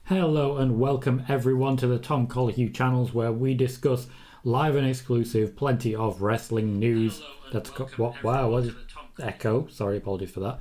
Hello and welcome everyone to the Tom Colohue channels, where we discuss live and exclusive plenty of wrestling news. That's what is echo? Sorry, apologies for that.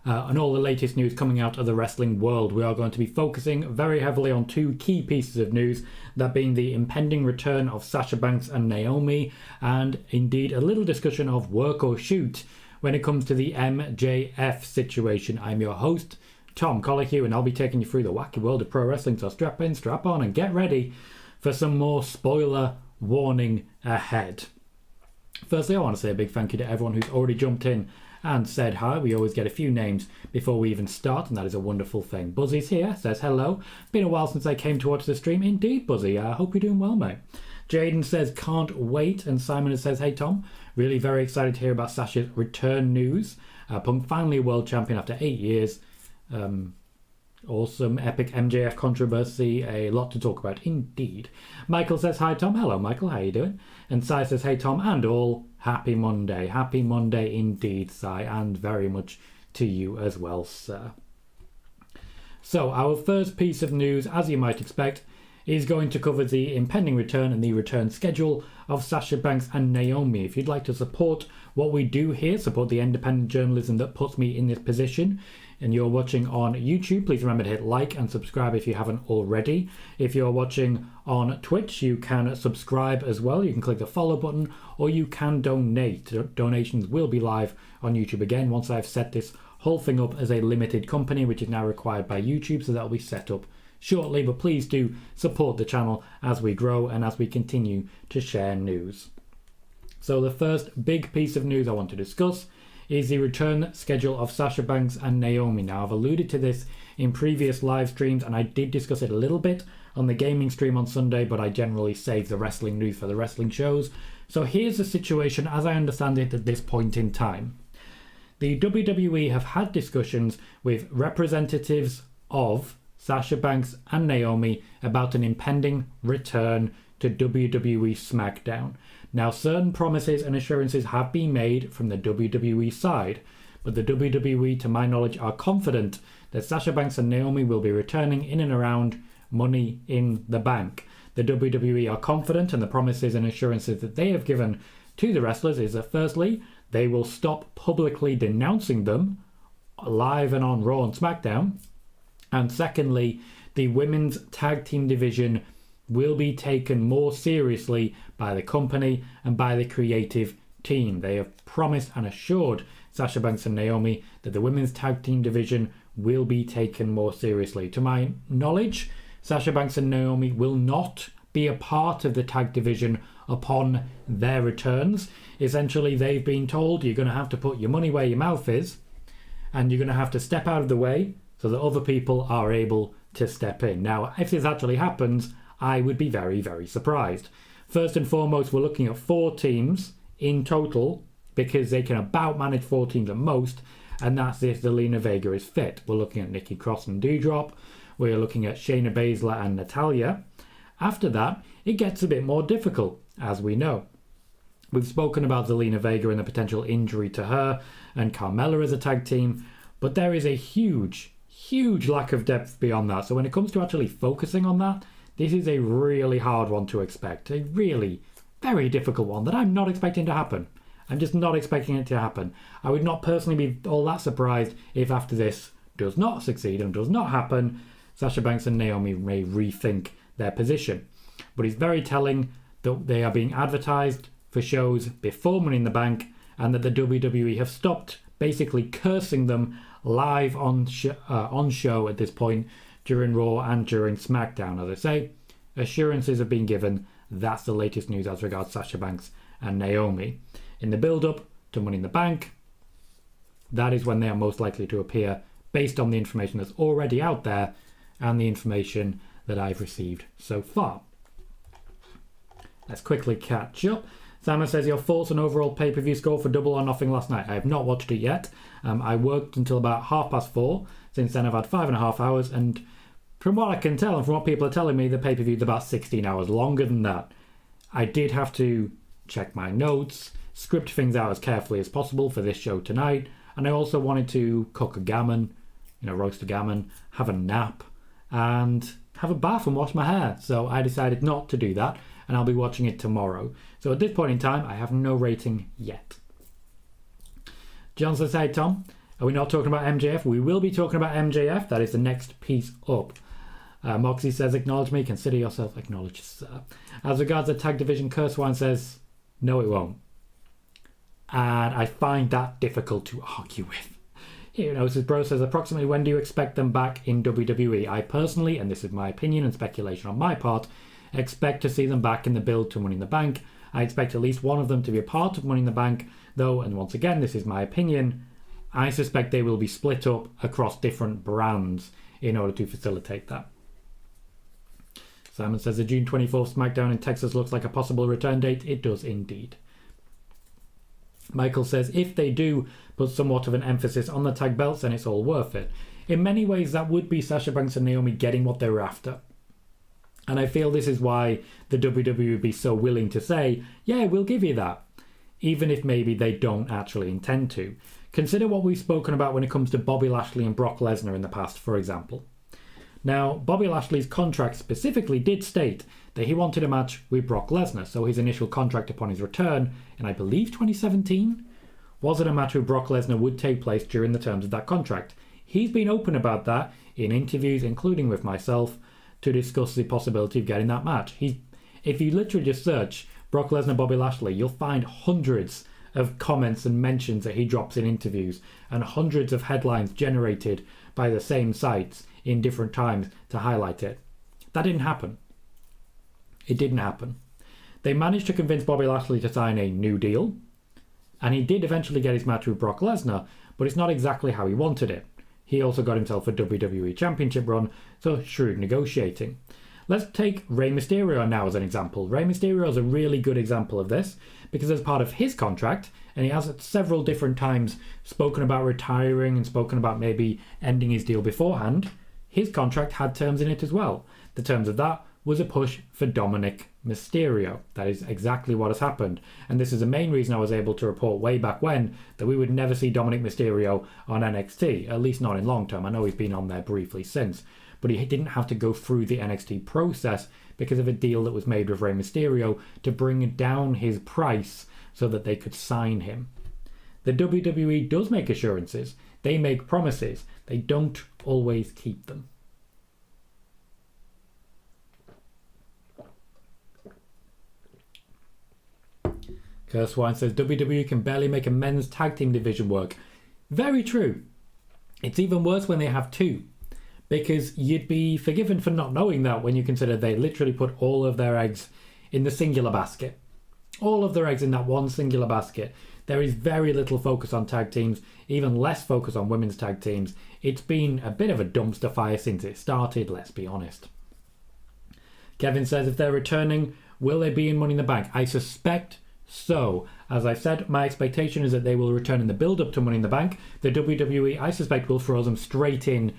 And all the latest news coming out of the wrestling world. We are going to be focusing very heavily on two key pieces of news, that being the impending return of Sasha Banks and Naomi, and indeed a little discussion of work or shoot when it comes to the MJF situation. I'm your host, Tom Colohue, and I'll be taking you through the wacky world of pro wrestling, so strap in, strap on, and get ready for some more spoiler warning ahead. Firstly, I want to say a big thank you to everyone who's already jumped in and said hi. We always get a few names before we even start, and that is a wonderful thing. Buzzy's here, says hello. Been a while since I came to watch the stream. Indeed, Buzzy. I hope you're doing well, mate. Jaden says can't wait, and Simon says, hey Tom, really very excited to hear about Sasha's return news. Punk finally a world champion after 8 years. Awesome epic MJF controversy, a lot to talk about indeed. Michael says hi Tom. Hello Michael, how you doing? And Sai says hey Tom and all, happy Monday. Happy Monday indeed, Sai, and very much to you as well, sir. So our first piece of news, as you might expect, is going to cover the impending return and the return schedule of Sasha Banks and Naomi. If you'd like to support what we do here, support the independent journalism that puts me in this position, and you're watching on YouTube, please remember to hit like and subscribe if you haven't already. If you're watching on Twitch, you can subscribe as well. You can click the follow button, or you can donate. Donations will be live on YouTube again once I've set this whole thing up as a limited company, which is now required by YouTube, so that'll be set up shortly. But please do support the channel as we grow and as we continue to share news. So the first big piece of news I want to discuss is the return schedule of Sasha Banks and Naomi. Now, I've alluded to this in previous live streams, and I did discuss it a little bit on the gaming stream on Sunday, but I generally save the wrestling news for the wrestling shows. So here's the situation as I understand it at this point in time. The WWE have had discussions with representatives of Sasha Banks and Naomi about an impending return to WWE SmackDown. Now, certain promises and assurances have been made from the WWE side, but the WWE, to my knowledge, are confident that Sasha Banks and Naomi will be returning in and around Money in the Bank. The WWE are confident, and the promises and assurances that they have given to the wrestlers is that, firstly, they will stop publicly denouncing them live and on Raw and SmackDown, and secondly, the women's tag team division will be taken more seriously by the company and by the creative team. They have promised and assured Sasha Banks and Naomi that the women's tag team division will be taken more seriously. To my knowledge, Sasha Banks and Naomi will not be a part of the tag division upon their returns. Essentially, they've been told you're going to have to put your money where your mouth is, and you're going to have to step out of the way so that other people are able to step in. Now, if this actually happens, I would be very, very surprised. First and foremost, we're looking at 4 teams in total, because they can about manage 4 teams at most, and that's if Zelina Vega is fit. We're looking at Nikki Cross and Doudrop. We're looking at Shayna Baszler and Natalya. After that, it gets a bit more difficult, as we know. We've spoken about Zelina Vega and the potential injury to her and Carmella as a tag team, but there is a huge, huge lack of depth beyond that. So when it comes to actually focusing on that, this is a really hard one to expect. A really very difficult one that I'm not expecting to happen. I'm just not expecting it to happen. I would not personally be all that surprised if after this does not succeed and does not happen, Sasha Banks and Naomi may rethink their position. But it's very telling that they are being advertised for shows before Money in the Bank, and that the WWE have stopped basically cursing them live on show at this point during Raw and during SmackDown. As I say, assurances have been given. That's the latest news as regards Sasha Banks and Naomi. In the build-up to Money in the Bank, that is when they are most likely to appear, based on the information that's already out there and the information that I've received so far. Let's quickly catch up. Simon says, your thoughts on overall pay-per-view score for Double or Nothing last night? I have not watched it yet. I worked until about 4:30. Since then I've had 5.5 hours, and from what I can tell and from what people are telling me, the pay-per-view is about 16 hours longer than that. I did have to check my notes, script things out as carefully as possible for this show tonight, and I also wanted to cook a gammon, roast a gammon, have a nap, and have a bath and wash my hair. So I decided not to do that, and I'll be watching it tomorrow. So at this point in time, I have no rating yet. John says, hey Tom, are we not talking about MJF? We will be talking about MJF. That is the next piece up. Moxie says, acknowledge me. Consider yourself acknowledged, sir. As regards the tag division, Kurzweil says, no, it won't. And I find that difficult to argue with. You know, says Bro says, approximately when do you expect them back in WWE? I personally, and this is my opinion and speculation on my part, expect to see them back in the build to Money in the Bank. I expect at least one of them to be a part of Money in the Bank, though, and once again, this is my opinion, I suspect they will be split up across different brands in order to facilitate that. Simon says the June 24th SmackDown in Texas looks like a possible return date. It does indeed. Michael says if they do put somewhat of an emphasis on the tag belts, then it's all worth it. In many ways, that would be Sasha Banks and Naomi getting what they were after. And I feel this is why the WWE would be so willing to say, yeah, we'll give you that, even if maybe they don't actually intend to. Consider what we've spoken about when it comes to Bobby Lashley and Brock Lesnar in the past, for example. Now, Bobby Lashley's contract specifically did state that he wanted a match with Brock Lesnar, so his initial contract upon his return, in I believe 2017, was that a match with Brock Lesnar would take place during the terms of that contract. He's been open about that in interviews, including with myself, to discuss the possibility of getting that match. If you literally just search Brock Lesnar, Bobby Lashley, you'll find hundreds of comments and mentions that he drops in interviews, and hundreds of headlines generated by the same sites in different times to highlight it. That didn't happen. It didn't happen. They managed to convince Bobby Lashley to sign a new deal, and he did eventually get his match with Brock Lesnar, but it's not exactly how he wanted it. He also got himself a WWE Championship run, so shrewd negotiating. Let's take Rey Mysterio now as an example. Rey Mysterio is a really good example of this, because as part of his contract, and he has at several different times spoken about retiring and spoken about maybe ending his deal beforehand, his contract had terms in it as well. The terms of that was a push for Dominic Mysterio. That is exactly what has happened. And this is the main reason I was able to report way back when that we would never see Dominic Mysterio on NXT, at least not in long term. I know he's been on there briefly since, but he didn't have to go through the NXT process because of a deal that was made with Rey Mysterio to bring down his price so that they could sign him. The WWE does make assurances. They make promises. They don't always keep them. Kurzweil says WWE can barely make a men's tag team division work. Very true. It's even worse when they have two, because you'd be forgiven for not knowing that when you consider they literally put all of their eggs in the singular basket. All of their eggs in that one singular basket. There is very little focus on tag teams, even less focus on women's tag teams. It's been a bit of a dumpster fire since it started, let's be honest. Kevin says if they're returning, will they be in Money in the Bank? I suspect so. As I said, my expectation is that they will return in the build-up to Money in the Bank. The WWE, I suspect, will throw them straight in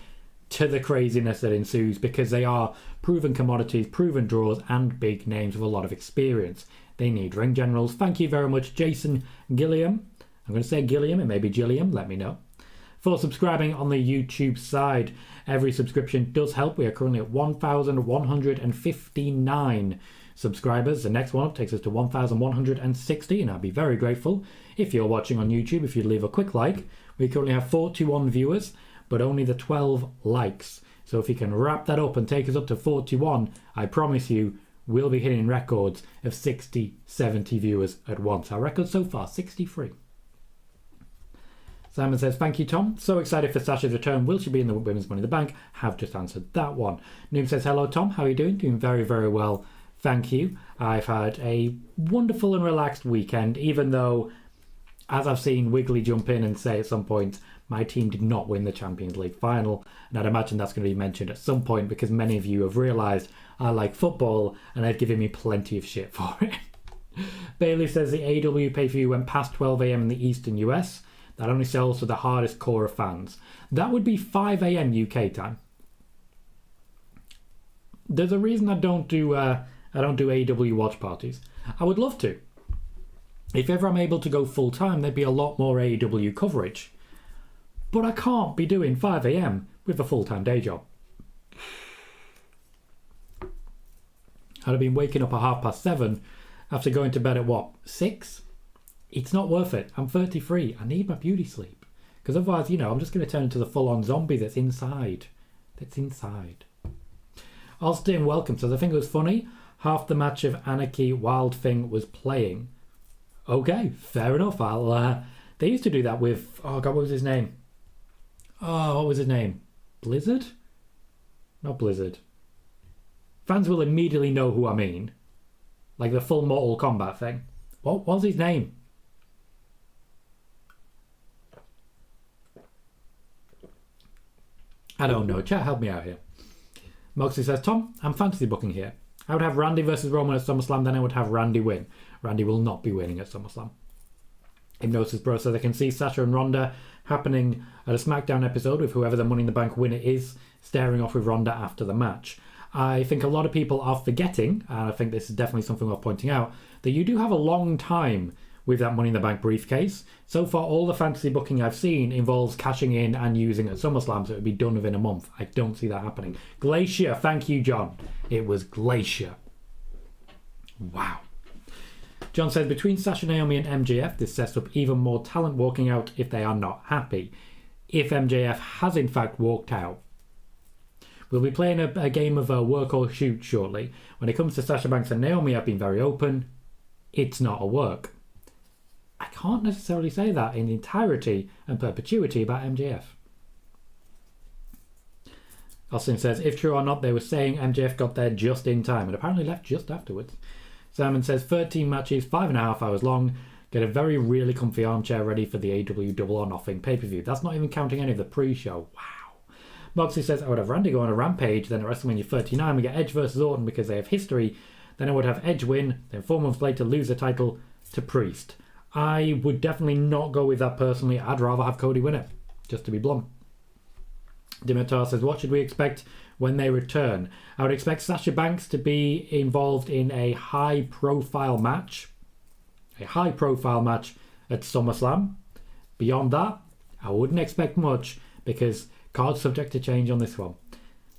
to the craziness that ensues because they are proven commodities, proven draws, and big names with a lot of experience. They need ring generals. Thank you very much, Jason Gilliam. I'm going to say Gilliam, it may be Gilliam, let me know. For subscribing on the YouTube side, every subscription does help. We are currently at 1,159 subscribers. The next one up takes us to 1,160, and I'd be very grateful if you're watching on YouTube, if you'd leave a quick like. We currently have 41 viewers, but only the 12 likes. So if you can wrap that up and take us up to 41, I promise you, we'll be hitting records of 60, 70 viewers at once. Our record so far, 63. Simon says, thank you, Tom. So excited for Sasha's return. Will she be in the Women's Money in the Bank? Have just answered that one. Noom says, hello, Tom. How are you doing? Doing very, very well. Thank you. I've had a wonderful and relaxed weekend, even though, as I've seen Wiggly jump in and say at some point, my team did not win the Champions League final. And I'd imagine that's going to be mentioned at some point because many of you have realised I like football and they've given me plenty of shit for it. Bailey says the AEW pay-per-view went past 12 a.m. in the Eastern US. That only sells to the hardest core of fans. That would be 5 a.m. UK time. There's a reason I don't do AEW watch parties. I would love to. If ever I'm able to go full time, there'd be a lot more AEW coverage. But I can't be doing 5 a.m. with a full-time day job. I'd have been waking up at 7:30 after going to bed at 6? It's not worth it. I'm 33. I need my beauty sleep. Because otherwise, I'm just going to turn into the full-on zombie that's inside. Austin Welcome says, I think it was funny. Half the match of Anarchy Wild Thing was playing. Okay, fair enough. They used to do that with... Oh, God, what was his name? Blizzard? Not Blizzard. Fans will immediately know who I mean. Like the full Mortal Kombat thing. What was his name? I don't know. Chat, help me out here. Moxie says, Tom, I'm fantasy booking here. I would have Randy versus Roman at SummerSlam, then I would have Randy win. Randy will not be winning at SummerSlam. Hypnosis Bro says, I can see Sasha and Ronda happening at a SmackDown episode with whoever the Money in the Bank winner is, staring off with Ronda after the match. I think a lot of people are forgetting, and I think this is definitely something worth pointing out, that you do have a long time with that Money in the Bank briefcase. So far, all the fantasy booking I've seen involves cashing in and using at SummerSlam, so it would be done within a month. I don't see that happening. Glacier, thank you, John. It was Glacier. Wow. John said, between Sasha, Naomi and MJF, this sets up even more talent walking out if they are not happy. If MJF has in fact walked out. We'll be playing a game of work or shoot shortly. When it comes to Sasha Banks and Naomi, I've been very open. It's not a work. I can't necessarily say that in entirety and perpetuity about MJF. Austin says, if true or not, they were saying MJF got there just in time and apparently left just afterwards. Simon says, 13 matches, 5.5 hours long. Get a very really comfy armchair ready for the AEW Double or Nothing pay-per-view. That's not even counting any of the pre-show. Wow. Moxley says, I would have Randy go on a rampage, then at WrestleMania 39 we get Edge versus Orton because they have history. Then I would have Edge win, then 4 months later lose the title to Priest. I would definitely not go with that personally. I'd rather have Cody win it, just to be blunt. Dimitar says, what should we expect when they return? I would expect Sasha Banks to be involved in a high-profile match. A high-profile match at SummerSlam. Beyond that, I wouldn't expect much because cards subject to change on this one.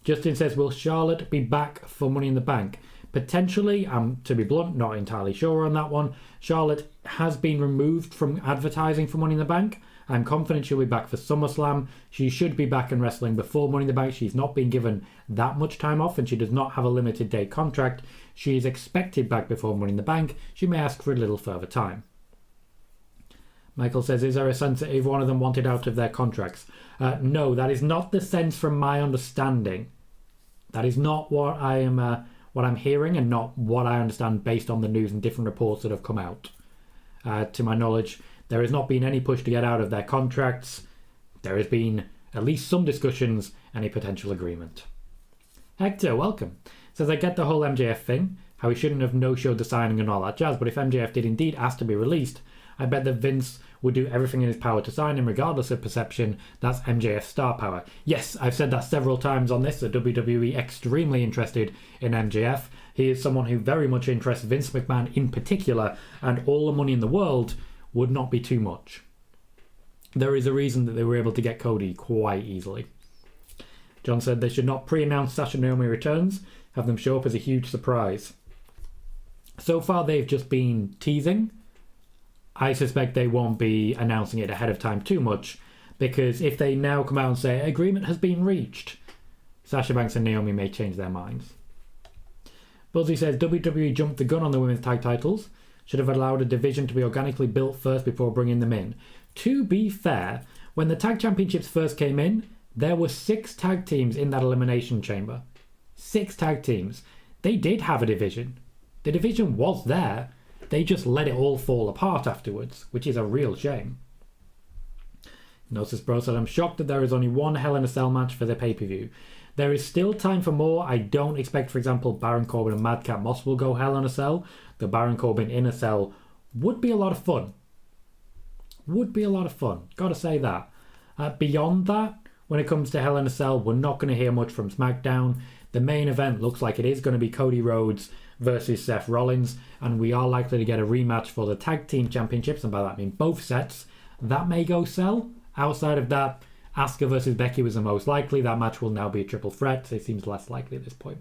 Justin says, will Charlotte be back for Money in the Bank? Potentially, to be blunt, not entirely sure on that one. Charlotte has been removed from advertising for Money in the Bank. I'm confident she'll be back for SummerSlam. She should be back in wrestling before Money in the Bank. She's not been given that much time off and she does not have a limited day contract. She is expected back before Money in the Bank. She may ask for a little further time. Michael says, is there a sense that either one of them wanted out of their contracts? No, that is not the sense from my understanding. That is not what I'm hearing and not what I understand based on the news and different reports that have come out. To my knowledge, there has not been any push to get out of their contracts. There has been at least some discussions and a potential agreement. Hector, welcome. Says, I get the whole MJF thing, how he shouldn't have no-showed the signing and all that jazz, but if MJF did indeed ask to be released, I bet that Vince would do everything in his power to sign him regardless of perception. That's MJF's star power. Yes, I've said that several times on this, that WWE extremely interested in MJF. He is someone who very much interests Vince McMahon in particular, and all the money in the world would not be too much. There is a reason that they were able to get Cody quite easily. John said they should not pre-announce Sasha Naomi returns, have them show up as a huge surprise. So far they've just been teasing. I suspect they won't be announcing it ahead of time too much, because if they now come out and say agreement has been reached, Sasha Banks and Naomi may change their minds. Buzzy says WWE jumped the gun on the women's tag titles, should have allowed a division to be organically built first before bringing them in. To be fair, when the tag championships first came in, there were 6 tag teams in that elimination chamber. 6 tag teams. They did have a division. The division was there. They just let it all fall apart afterwards, which is a real shame. Gnosis Bro said, I'm shocked that there is only one Hell in a Cell match for the pay-per-view. There is still time for more. I don't expect, for example, Baron Corbin and Madcap Moss will go Hell in a Cell. The Baron Corbin in a cell would be a lot of fun. Would be a lot of fun. Gotta say that. Beyond that, when it comes to Hell in a Cell, we're not going to hear much from SmackDown. The main event looks like it is going to be Cody Rhodes versus Seth Rollins, and we are likely to get a rematch for the Tag Team Championships, and by that I mean both sets. That may go Cell. Outside of that, Asuka versus Becky was the most likely. That match will now be a triple threat, so it seems less likely at this point.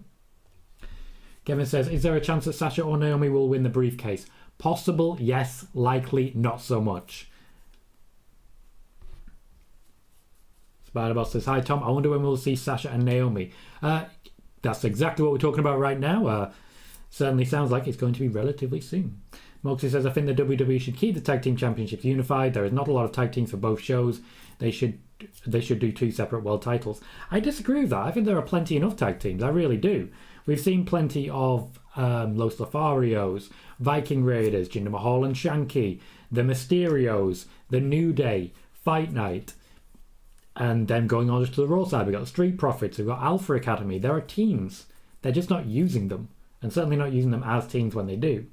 Kevin says, is there a chance that Sasha or Naomi will win the briefcase? Possible, yes. Likely, not so much. Spider-Boss says, hi Tom, I wonder when we'll see Sasha and Naomi. That's exactly what we're talking about right now. Certainly sounds like it's going to be relatively soon. Moxie says, I think the WWE should keep the tag team championships unified. There is not a lot of tag teams for both shows. They should do 2 separate world titles. I disagree with that. I think there are plenty enough tag teams. I really do. We've seen plenty of Los Lotharios, Viking Raiders, Jinder Mahal and Shanky, the Mysterios, the New Day, Fight Night, and then going on to the Raw side, we've got the Street Profits, we've got Alpha Academy. There are teams. They're just not using them, and certainly not using them as teams when they do.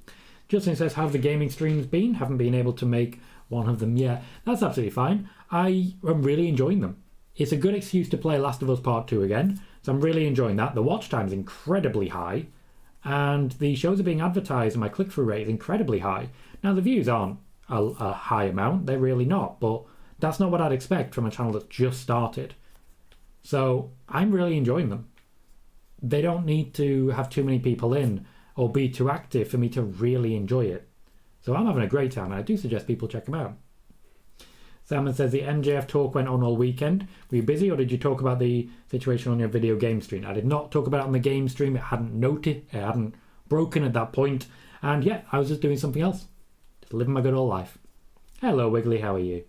Justin says, how have the gaming streams been? Haven't been able to make one of them yet. That's absolutely fine. I am really enjoying them. It's a good excuse to play Last of Us Part 2 again, so I'm really enjoying that. The watch time is incredibly high, and the shows are being advertised, and my click-through rate is incredibly high. Now, the views aren't a high amount. They're really not, but that's not what I'd expect from a channel that's just started. So I'm really enjoying them. They don't need to have too many people in or be too active for me to really enjoy it. So I'm having a great time, and I do suggest people check them out. Salmon says, the MJF talk went on all weekend. Were you busy, or did you talk about the situation on your video game stream? I did not talk about it on the game stream. It hadn't broken at that point. And yeah, I was just doing something else. Just living my good old life. Hello, Wiggly, how are you?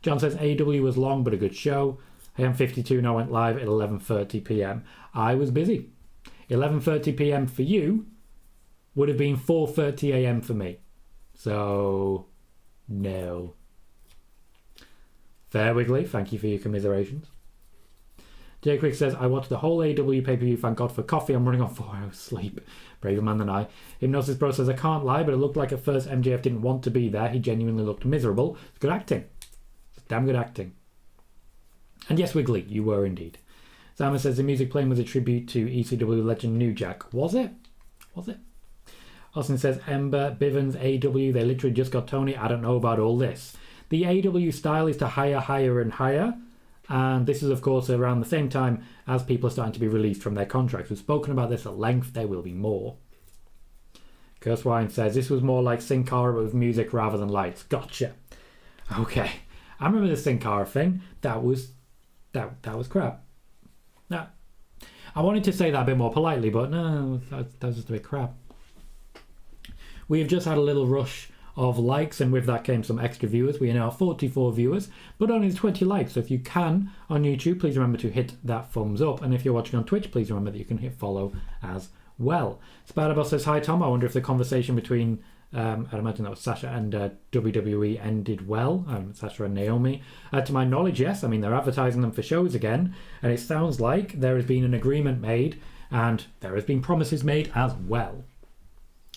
John says, AEW was long but a good show. AM52 now went live at 11:30 p.m. I was busy. 11:30 p.m. for you would have been 4:30 a.m. for me. So, no. Fair, Wiggly. Thank you for your commiserations. Jay Quick says, I watched the whole AEW pay-per-view. Thank God for coffee. I'm running on 4 hours sleep. Braver man than I. Hypnosis Bro says, I can't lie, but it looked like at first MJF didn't want to be there. He genuinely looked miserable. It's good acting. It's damn good acting. And yes, Wiggly, you were indeed. Simon says, the music playing was a tribute to ECW legend New Jack. Was it? Was it? Austin says, Ember, Bivens, AEW, they literally just got Tony. I don't know about all this. The AEW style is to hire, higher and higher. And this is, of course, around the same time as people are starting to be released from their contracts. We've spoken about this at length. There will be more. Cursewine says, this was more like Sin Cara but with music rather than lights. Gotcha. Okay. I remember the Sin Cara thing. That was crap. Now, I wanted to say that a bit more politely, but no, that was just a bit crap. We have just had a little rush of likes, and with that came some extra viewers. We are now 44 viewers, but only 20 likes. So if you can on YouTube, please remember to hit that thumbs up. And if you're watching on Twitch, please remember that you can hit follow as well. Spider-Boss says, hi Tom, I wonder if the conversation between, I'd imagine that was Sasha and WWE ended well, Sasha and Naomi. To my knowledge, yes. I mean, they're advertising them for shows again, and it sounds like there has been an agreement made, and there has been promises made as well.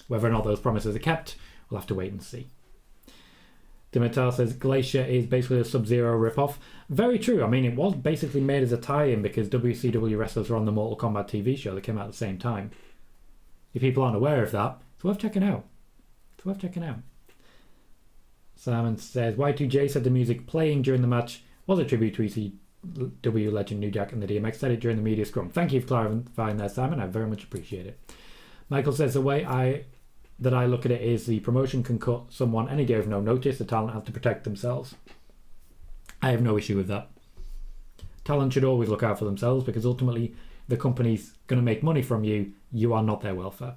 Whether or not those promises are kept, we'll have to wait and see. Dimitar says, Glacier is basically a Sub-Zero rip-off. Very true. I mean, it was basically made as a tie-in because WCW wrestlers were on the Mortal Kombat TV show that came out at the same time. If people aren't aware of that, it's worth checking out. It's worth checking out. Simon says, Y2J said the music playing during the match was a tribute to ECW legend New Jack, and the DMX said it during the media scrum. Thank you for clarifying that, Simon. I very much appreciate it. Michael says, the way I look at it is the promotion can cut someone any day with no notice. The talent have to protect themselves. I have no issue with that. Talent should always look out for themselves because ultimately the company's going to make money from you. You are not their welfare.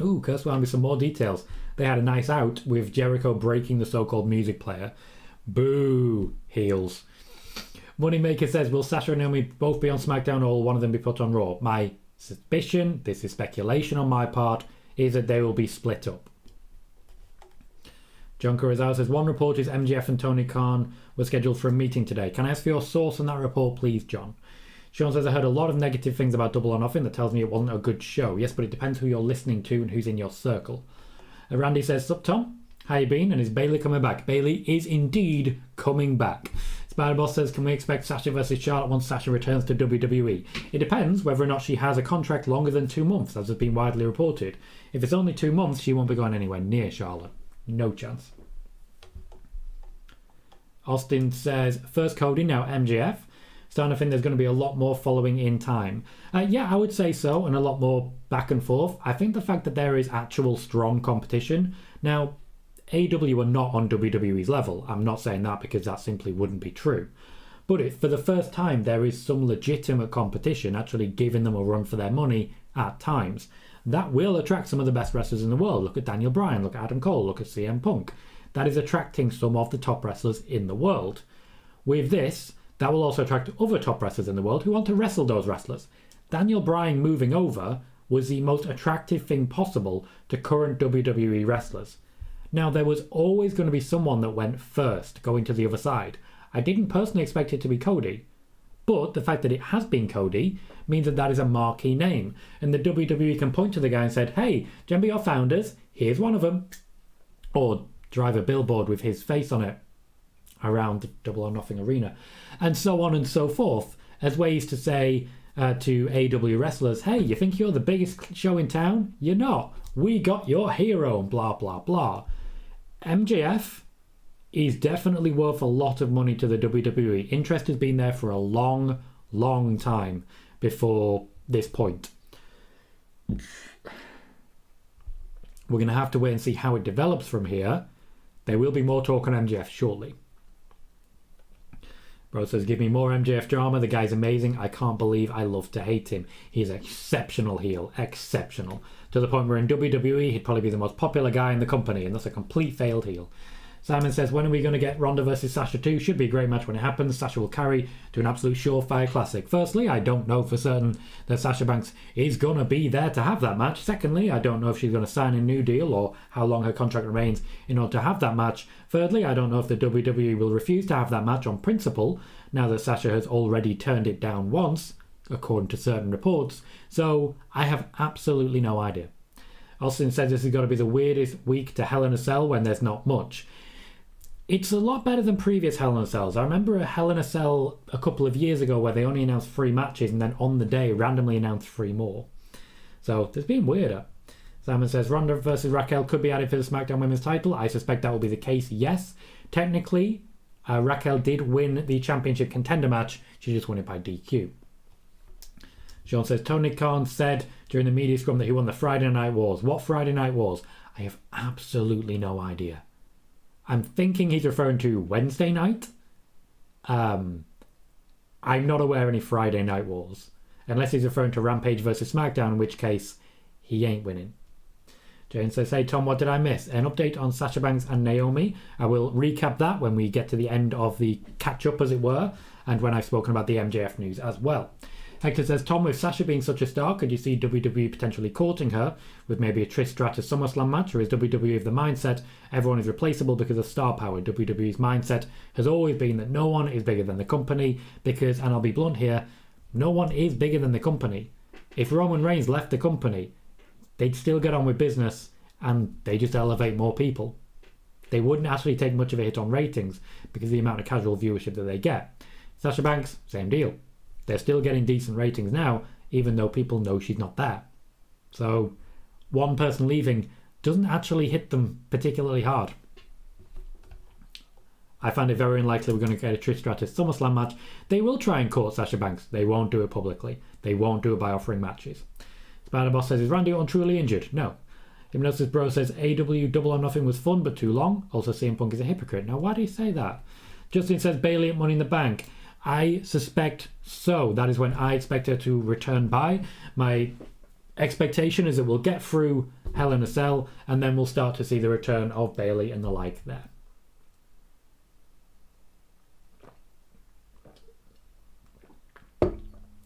Ooh, Kurzweil with some more details. They had a nice out with Jericho breaking the so-called music player. Boo, heels. Moneymaker says, will Sasha and Naomi both be on SmackDown or will one of them be put on Raw? My suspicion, this is speculation on my part, is that they will be split up. John Corrazal says, one report is MJF and Tony Khan were scheduled for a meeting today. Can I ask for your source on that report, please, John? Sean says, I heard a lot of negative things about Double or Nothing that tells me it wasn't a good show. Yes, but it depends who you're listening to and who's in your circle. Randy says, sup, Tom? How you been? And is Bayley coming back? Bayley is indeed coming back. Spider-Boss says, can we expect Sasha versus Charlotte once Sasha returns to WWE? It depends whether or not she has a contract longer than 2 months, as has been widely reported. If it's only 2 months, she won't be going anywhere near Charlotte. No chance. Austin says, first Cody, now MJF. Starting to think there's going to be a lot more following in time. Yeah, I would say so, and a lot more back and forth. I think the fact that there is actual strong competition. Now, AEW are not on WWE's level. I'm not saying that because that simply wouldn't be true. But for the first time, there is some legitimate competition actually giving them a run for their money at times. That will attract some of the best wrestlers in the world. Look at Daniel Bryan, look at Adam Cole, look at CM Punk. That is attracting some of the top wrestlers in the world. With this, that will also attract other top wrestlers in the world who want to wrestle those wrestlers. Daniel Bryan moving over was the most attractive thing possible to current WWE wrestlers. Now, there was always going to be someone that went first, going to the other side. I didn't personally expect it to be Cody, but the fact that it has been Cody means that that is a marquee name. And the WWE can point to the guy and said, hey, do you remember your founders? Here's one of them. Or drive a billboard with his face on it around the Double or Nothing arena. And so on and so forth, as ways to say to AEW wrestlers, hey, you think you're the biggest show in town? You're not. We got your hero, and blah, blah, blah. MJF is definitely worth a lot of money to the WWE. Interest has been there for a long, long time before this point. We're going to have to wait and see how it develops from here. There will be more talk on MJF shortly. Bro says, give me more MJF drama. The guy's amazing. I can't believe I love to hate him. He's an exceptional heel. Exceptional. To the point where in WWE, he'd probably be the most popular guy in the company, and that's a complete failed heel. Simon says, when are we going to get Ronda versus Sasha 2? Should be a great match when it happens. Sasha will carry to an absolute surefire classic. Firstly, I don't know for certain that Sasha Banks is going to be there to have that match. Secondly, I don't know if she's going to sign a new deal or how long her contract remains in order to have that match. Thirdly, I don't know if the WWE will refuse to have that match on principle, now that Sasha has already turned it down once, according to certain reports. So I have absolutely no idea. Austin says this has got to be the weirdest week to Hell in a Cell when there's not much. It's a lot better than previous Hell in a Cells. I remember a Hell in a Cell a couple of years ago where they only announced 3 matches and then on the day randomly announced 3 more. So it's been weirder. Simon says Ronda versus Raquel could be added for the SmackDown Women's title. I suspect that will be the case, yes. Technically, Raquel did win the championship contender match. She just won it by DQ. Sean says Tony Khan said during the media scrum that he won the Friday Night Wars. What Friday Night Wars? I have absolutely no idea. I'm thinking he's referring to Wednesday night. I'm not aware of any Friday Night Wars. Unless he's referring to Rampage versus SmackDown, in which case he ain't winning. Jane says, hey Tom, what did I miss? An update on Sasha Banks and Naomi. I will recap that when we get to the end of the catch-up, as it were, and when I've spoken about the MJF news as well. Hector says, Tom, with Sasha being such a star, could you see WWE potentially courting her with maybe a Trish Stratus SummerSlam match, or is WWE of the mindset everyone is replaceable because of star power? WWE's mindset has always been that no one is bigger than the company because, and I'll be blunt here, no one is bigger than the company. If Roman Reigns left the company, they'd still get on with business and they just elevate more people. They wouldn't actually take much of a hit on ratings because of the amount of casual viewership that they get. Sasha Banks, same deal. They're still getting decent ratings now, even though people know she's not there. So, one person leaving doesn't actually hit them particularly hard. I find it very unlikely we're going to get a Trish Stratus SummerSlam match. They will try and court Sasha Banks. They won't do it publicly. They won't do it by offering matches. Spider-Boss says, is Randy Orton truly injured? No. Hypnosis Bro says, AW Double or Nothing was fun but too long. Also, CM Punk is a hypocrite. Now, why do you say that? Justin says, Bayley at Money in the Bank. I suspect so. That is when I expect her to return by. My expectation is that we'll get through Hell in a Cell and then we'll start to see the return of Bayley and the like there.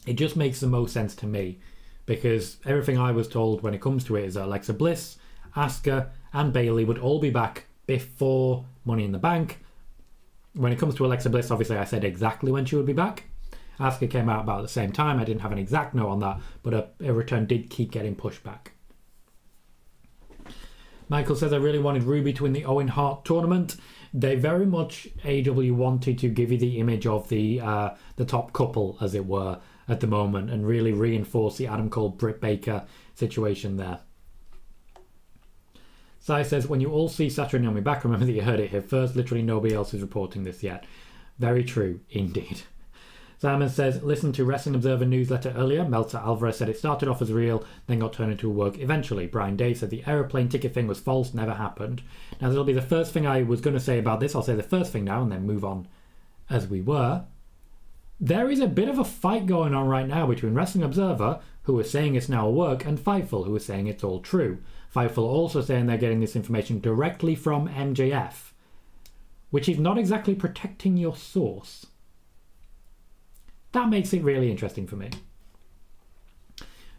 It just makes the most sense to me because everything I was told when it comes to it is that Alexa Bliss, Asuka and Bayley would all be back before Money in the Bank. When it comes to Alexa Bliss, obviously I said exactly when she would be back. Asuka came out about the same time. I didn't have an exact note on that, but her return did keep getting pushed back. Michael says, I really wanted Ruby to win the Owen Hart tournament. They very much, AEW wanted to give you the image of the top couple, as it were, at the moment, and really reinforce the Adam Cole-Britt Baker situation there. Sai says, when you all see Sasha and Naomi back, remember that you heard it here first. Literally nobody else is reporting this yet. Very true, indeed. Simon says, listen to Wrestling Observer newsletter earlier. Meltzer Alvarez said it started off as real, then got turned into a work eventually. Brian Day said the aeroplane ticket thing was false, never happened. Now, that'll be the first thing I was going to say about this. I'll say the first thing now and then move on as we were. There is a bit of a fight going on right now between Wrestling Observer, who are saying it's now a work, and Fightful, who are saying it's all true. Fightful also saying they're getting this information directly from MJF, which is not exactly protecting your source. That makes it really interesting for me.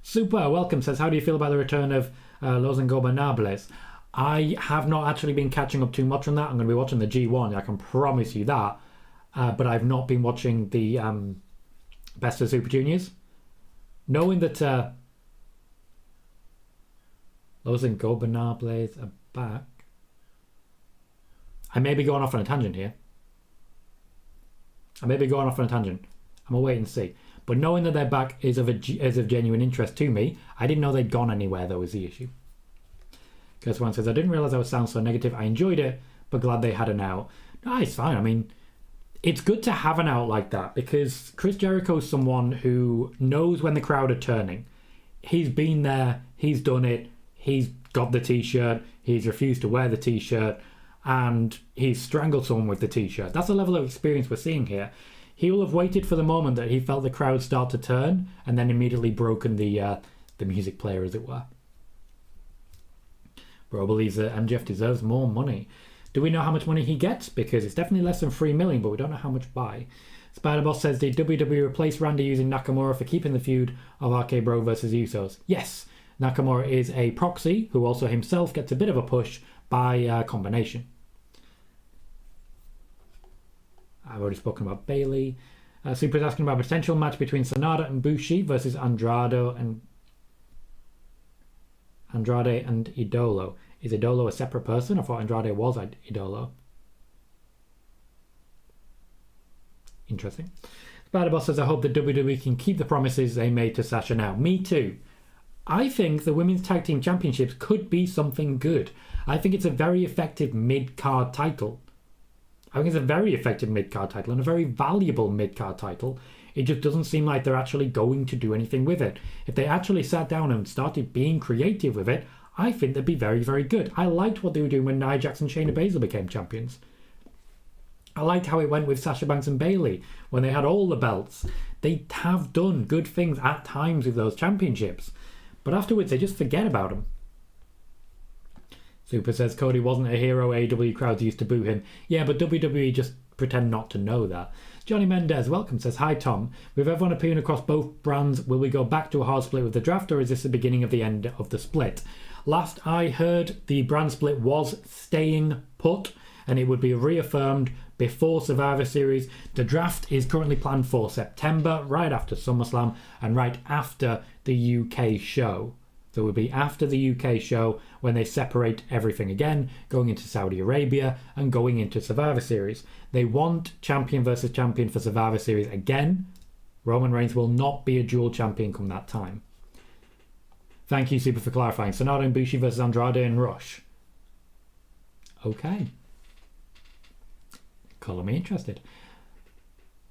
Super Welcome says, how do you feel about the return of Los Ingobernables? I have not actually been catching up too much on that. I'm going to be watching the G1, I can promise you that. But I've not been watching the Best of Super Juniors. Knowing that Los Ingobernables are back. I may be going off on a tangent here. I'm gonna wait and see. But knowing that they're back is of genuine interest to me. I didn't know they'd gone anywhere, though, was the issue. Curse One says, I didn't realise I would sound so negative. I enjoyed it, but glad they had an out. No, it's fine. I mean, it's good to have an out like that because Chris Jericho is someone who knows when the crowd are turning. He's been there. He's done it. He's got the T-shirt. He's refused to wear the T-shirt. And he's strangled someone with the T-shirt. That's the level of experience we're seeing here. He will have waited for the moment that he felt the crowd start to turn and then immediately broken the music player, as it were. Bro believes that MJF deserves more money. Do we know how much money he gets? Because it's definitely less than $3 million, but we don't know how much by. Spider-Boss says, did WWE replace Randy using Nakamura for keeping the feud of RK Bro versus Usos? Yes. Nakamura is a proxy who also himself gets a bit of a push by combination. I've already spoken about Bailey. Super's asking about a potential match between Sanada and Bushi versus Andrade and Idolo. Is Idolo a separate person? I thought Andrade was Idolo. Interesting. Spider-Boss says, I hope that WWE can keep the promises they made to Sasha now. Me too. I think the Women's Tag Team Championships could be something good. I think it's a very effective mid-card title. I think it's a very effective mid-card title and a very valuable mid-card title. It just doesn't seem like they're actually going to do anything with it. If they actually sat down and started being creative with it, I think they'd be very, very good. I liked what they were doing when Nia Jax and Shayna Baszler became champions. I liked how it went with Sasha Banks and Bailey when they had all the belts. They have done good things at times with those championships. But afterwards, they just forget about them. Super says, Cody wasn't a hero. AEW crowds used to boo him. Yeah, but WWE just pretend not to know that. Johnny Mendez, welcome, says, hi Tom. With everyone appearing across both brands, will we go back to a hard split with the draft, or is this the beginning of the end of the split? Last I heard, the brand split was staying put, and it would be reaffirmed before Survivor Series. The draft is currently planned for September, right after SummerSlam, and right after the UK show. So it would be after the UK show when they separate everything again, going into Saudi Arabia and going into Survivor Series. They want champion versus champion for Survivor Series again. Roman Reigns will not be a dual champion come that time. Thank you, Super, for clarifying. Sanada and Bushi versus Andrade and Rush. Okay. Colour me interested.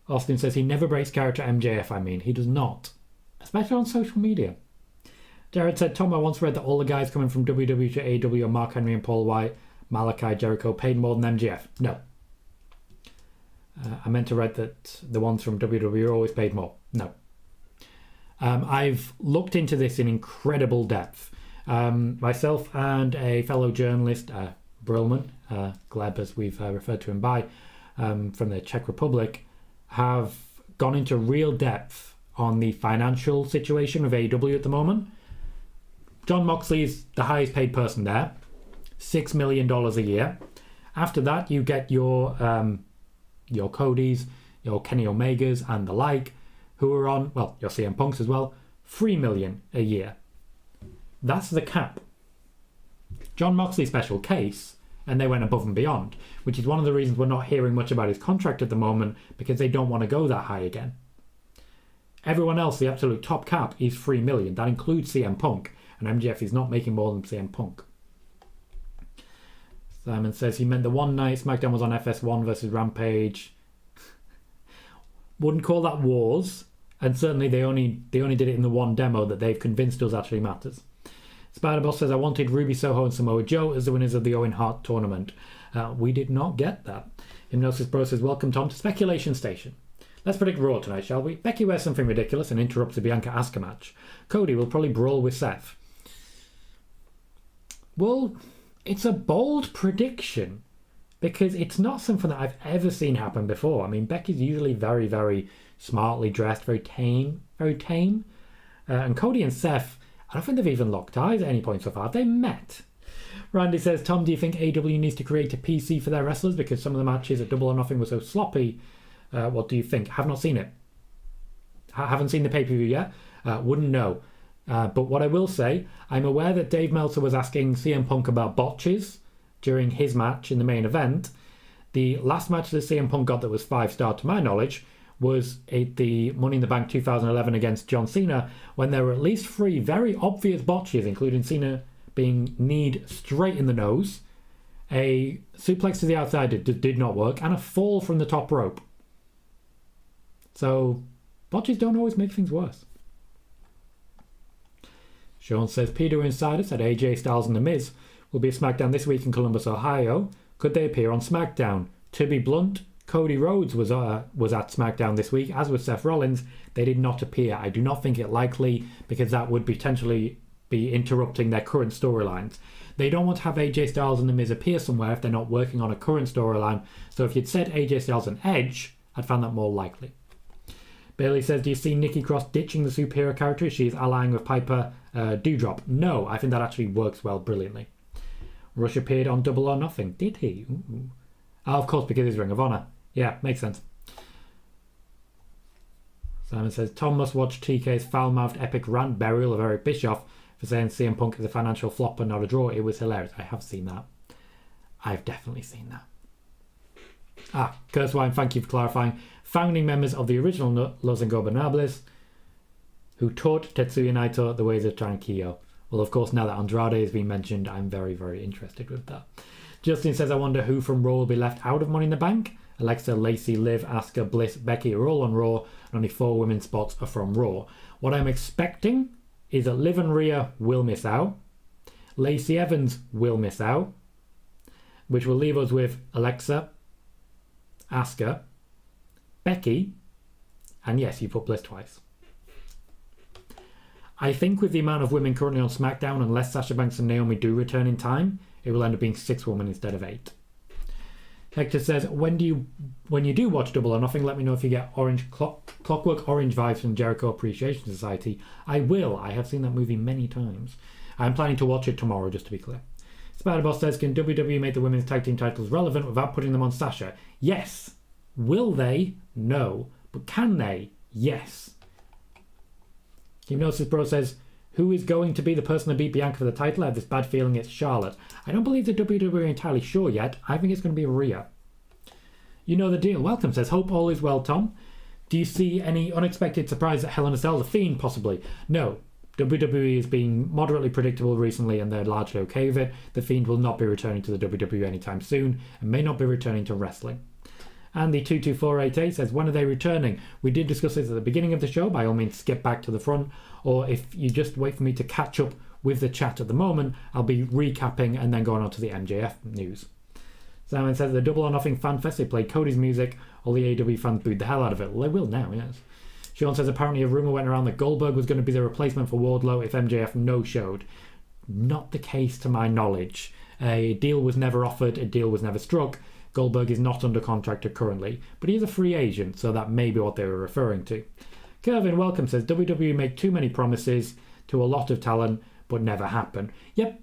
Austin says he never breaks character MJF, I mean. He does not. Especially on social media. Jared said, Tom, I once read that all the guys coming from WWE to AEW are Mark Henry and Paul White, Malachi, Jericho, paid more than MJF. No. I meant to write that the ones from WWE are always paid more. No. I've looked into this in incredible depth. Myself and a fellow journalist, Brillman, Gleb as we've referred to him by, from the Czech Republic, have gone into real depth on the financial situation of AEW at the moment. Jon Moxley is the highest paid person there, $6 million a year. After that, you get your Codys, your Kenny Omegas and the like, who are on, well, your CM Punks as well, $3 million a year. That's the cap. Jon Moxley's special case, and they went above and beyond, which is one of the reasons we're not hearing much about his contract at the moment, because they don't want to go that high again. Everyone else, the absolute top cap is $3 million. That includes CM Punk, and MJF is not making more than CM Punk. Simon says he meant the one night SmackDown was on FS1 versus Rampage. Wouldn't call that wars, and certainly they only did it in the one demo that they've convinced us actually matters. Spider-Boss says, I wanted Ruby Soho and Samoa Joe as the winners of the Owen Hart tournament. We did not get that. Hypnosis Bro says, welcome Tom to Speculation Station. Let's predict Raw tonight, shall we? Becky wears something ridiculous and interrupts a Bianca Asuka match. Cody will probably brawl with Seth. Well, it's a bold prediction because it's not something that I've ever seen happen before. I mean, Becky's usually very, very smartly dressed, very tame. And Cody and Seth, I don't think they've even locked eyes at any point so far. Have they met? Randy says, Tom, do you think AEW needs to create a PC for their wrestlers because some of the matches at Double or Nothing were so sloppy? What do you think? Have not seen it. Haven't seen the pay-per-view yet. Wouldn't know. But what I will say, I'm aware that Dave Meltzer was asking CM Punk about botches during his match in the main event. The last match that CM Punk got that was 5-star to my knowledge was the Money in the Bank 2011 against John Cena, when there were at least 3 very obvious botches, including Cena being kneed straight in the nose, a suplex to the outside that did not work, and a fall from the top rope. So, botches don't always make things worse. Sean says, Peter Insider said AJ Styles and The Miz will be at SmackDown this week in Columbus, Ohio. Could they appear on SmackDown? To be blunt, Cody Rhodes was at SmackDown this week, as was Seth Rollins. They did not appear. I do not think it likely because that would potentially be interrupting their current storylines. They don't want to have AJ Styles and The Miz appear somewhere if they're not working on a current storyline. So if you'd said AJ Styles and Edge, I'd found that more likely. Bailey says, do you see Nikki Cross ditching the superhero character? She's allying with Piper Doudrop. No, I think that actually works well brilliantly. Rush appeared on Double or Nothing. Did he? Ooh. Oh, of course, because he's Ring of Honor. Yeah, makes sense. Simon says, Tom must watch TK's foul-mouthed epic rant burial of Eric Bischoff for saying CM Punk is a financial flop and not a draw. It was hilarious. I have seen that. I've definitely seen that. Kurzwein, thank you for clarifying. Founding members of the original Los Ingobernables, who taught Tetsuya Naito the ways of Tranquillo. Well, of course, now that Andrade has been mentioned, I'm very, very interested with that. Justin says, I wonder who from Raw will be left out of Money in the Bank. Alexa, Lacey, Liv, Asuka, Bliss, Becky are all on Raw, and only 4 women's spots are from Raw. What I'm expecting is that Liv and Rhea will miss out. Lacey Evans will miss out, which will leave us with Alexa, Asuka, Becky, and yes, you put Bliss twice. I think with the amount of women currently on SmackDown, unless Sasha Banks and Naomi do return in time, it will end up being 6 women instead of 8. Hector says, when you do watch Double or Nothing, let me know if you get Clockwork Orange vibes from Jericho Appreciation Society. I will. I have seen that movie many times. I'm planning to watch it tomorrow, just to be clear. Spider-Boss says, can WWE make the women's tag team titles relevant without putting them on Sasha? Yes. Will they? No. But can they? Yes. Hypnosis Bro says, who is going to be the person to beat Bianca for the title? I have this bad feeling it's Charlotte. I don't believe the WWE are entirely sure yet. I think it's going to be Rhea. You know the deal. Welcome says, hope all is well, Tom. Do you see any unexpected surprise at Hell in a Cell? The Fiend, possibly? No. WWE has been moderately predictable recently and they're largely okay with it. The Fiend will not be returning to the WWE anytime soon and may not be returning to wrestling. And the 22488 says, when are they returning? We did discuss this at the beginning of the show. By all means, skip back to the front. Or if you just wait for me to catch up with the chat at the moment, I'll be recapping and then going on to the MJF news. Simon says, the Double or Nothing fan fest, they played Cody's music. All the AEW fans booed the hell out of it. Well, they will now, yes. Sean says, apparently a rumour went around that Goldberg was going to be the replacement for Wardlow if MJF no-showed. Not the case to my knowledge. A deal was never offered. A deal was never struck. Goldberg is not under contract currently, but he is a free agent, so that may be what they were referring to. Kevin Welcome says, WWE make too many promises to a lot of talent, but never happen. Yep,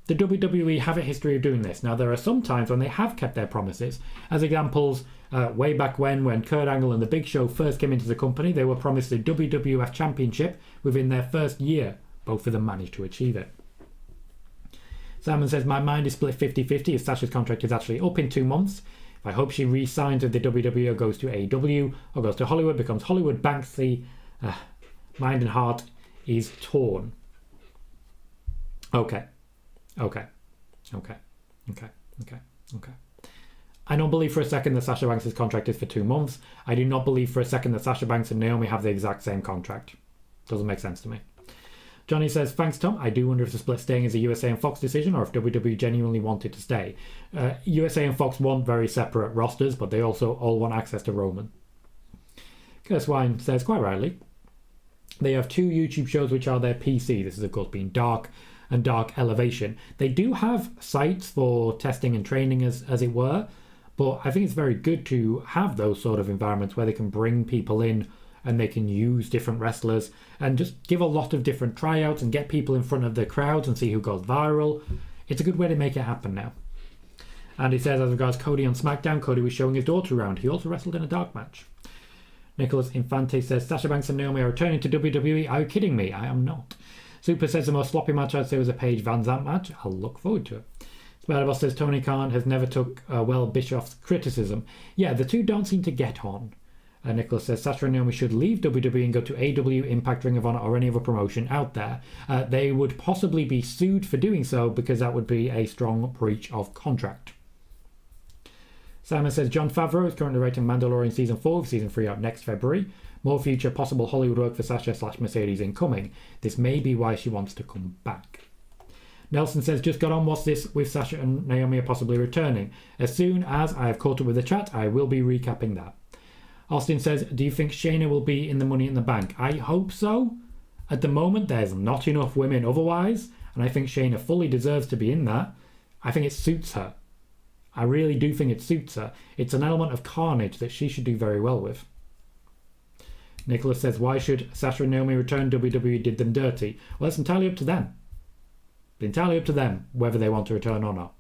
the WWE have a history of doing this. Now, there are some times when they have kept their promises. As examples, way back when Kurt Angle and The Big Show first came into the company, they were promised the WWF Championship within their first year. Both of them managed to achieve it. Simon says, my mind is split 50-50 if Sasha's contract is actually up in 2 months. If I hope she re-signs with the WWE or goes to AEW or goes to Hollywood, becomes Hollywood Banksy, mind and heart is torn. Okay. Okay. I don't believe for a second that Sasha Banks' contract is for 2 months. I do not believe for a second that Sasha Banks and Naomi have the exact same contract. Doesn't make sense to me. Johnny says, thanks Tom. I do wonder if the split staying is a USA and Fox decision or if WWE genuinely wanted to stay. USA and Fox want very separate rosters, but they also all want access to Roman. Curse Wine says, quite rightly, they have 2 YouTube shows which are their PC. This is of course being Dark and Dark Elevation. They do have sites for testing and training as it were, but I think it's very good to have those sort of environments where they can bring people in and they can use different wrestlers and just give a lot of different tryouts and get people in front of the crowds and see who goes viral. It's a good way to make it happen now. And he says, as regards Cody on SmackDown, Cody was showing his daughter around. He also wrestled in a dark match. Nicholas Infante says, Sasha Banks and Naomi are returning to WWE. Are you kidding me? I am not. Super says the most sloppy match I'd say was a Paige Van Zandt match. I'll look forward to it. Spider-Boss says Tony Khan has never took Bischoff's criticism. Yeah, the two don't seem to get on. Nicholas says Sasha and Naomi should leave WWE and go to AEW, Impact, Ring of Honor or any other promotion out there. They would possibly be sued for doing so because that would be a strong breach of contract. Simon says Jon Favreau is currently writing Mandalorian Season 4 with Season 3 out next February. More future possible Hollywood work for Sasha/Mercedes incoming. This may be why she wants to come back. Nelson says, just got on, what's this with Sasha and Naomi are possibly returning? As soon as I have caught up with the chat, I will be recapping that. Austin says, do you think Shayna will be in the Money in the Bank? I hope so. At the moment, there's not enough women otherwise, and I think Shayna fully deserves to be in that. I think it suits her. I really do think it suits her. It's an element of carnage that she should do very well with. Nicholas says, why should Sasha and Naomi return? WWE did them dirty. Well, it's entirely up to them. It's entirely up to them whether they want to return or not.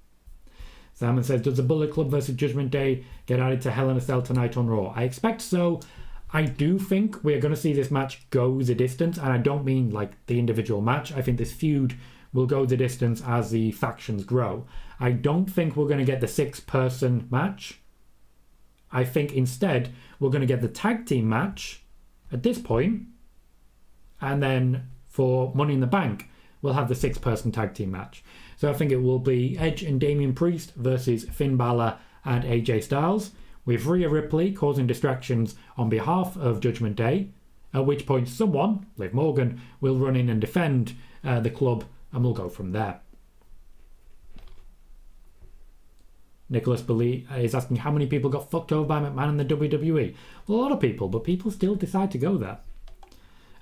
Simon says, does the Bullet Club versus Judgment Day get added to Hell in a Cell tonight on Raw? I expect so. I do think we're going to see this match go the distance, and I don't mean like the individual match. I think this feud will go the distance as the factions grow. I don't think we're going to get the 6-person match. I think instead we're going to get the tag team match at this point, and then for Money in the Bank, we'll have the 6-person tag team match. So I think it will be Edge and Damian Priest versus Finn Balor and AJ Styles, with Rhea Ripley causing distractions on behalf of Judgment Day, at which point someone, Liv Morgan, will run in and defend the club, and we'll go from there. Nicholas is asking how many people got fucked over by McMahon in the WWE. Well, a lot of people, but people still decide to go there.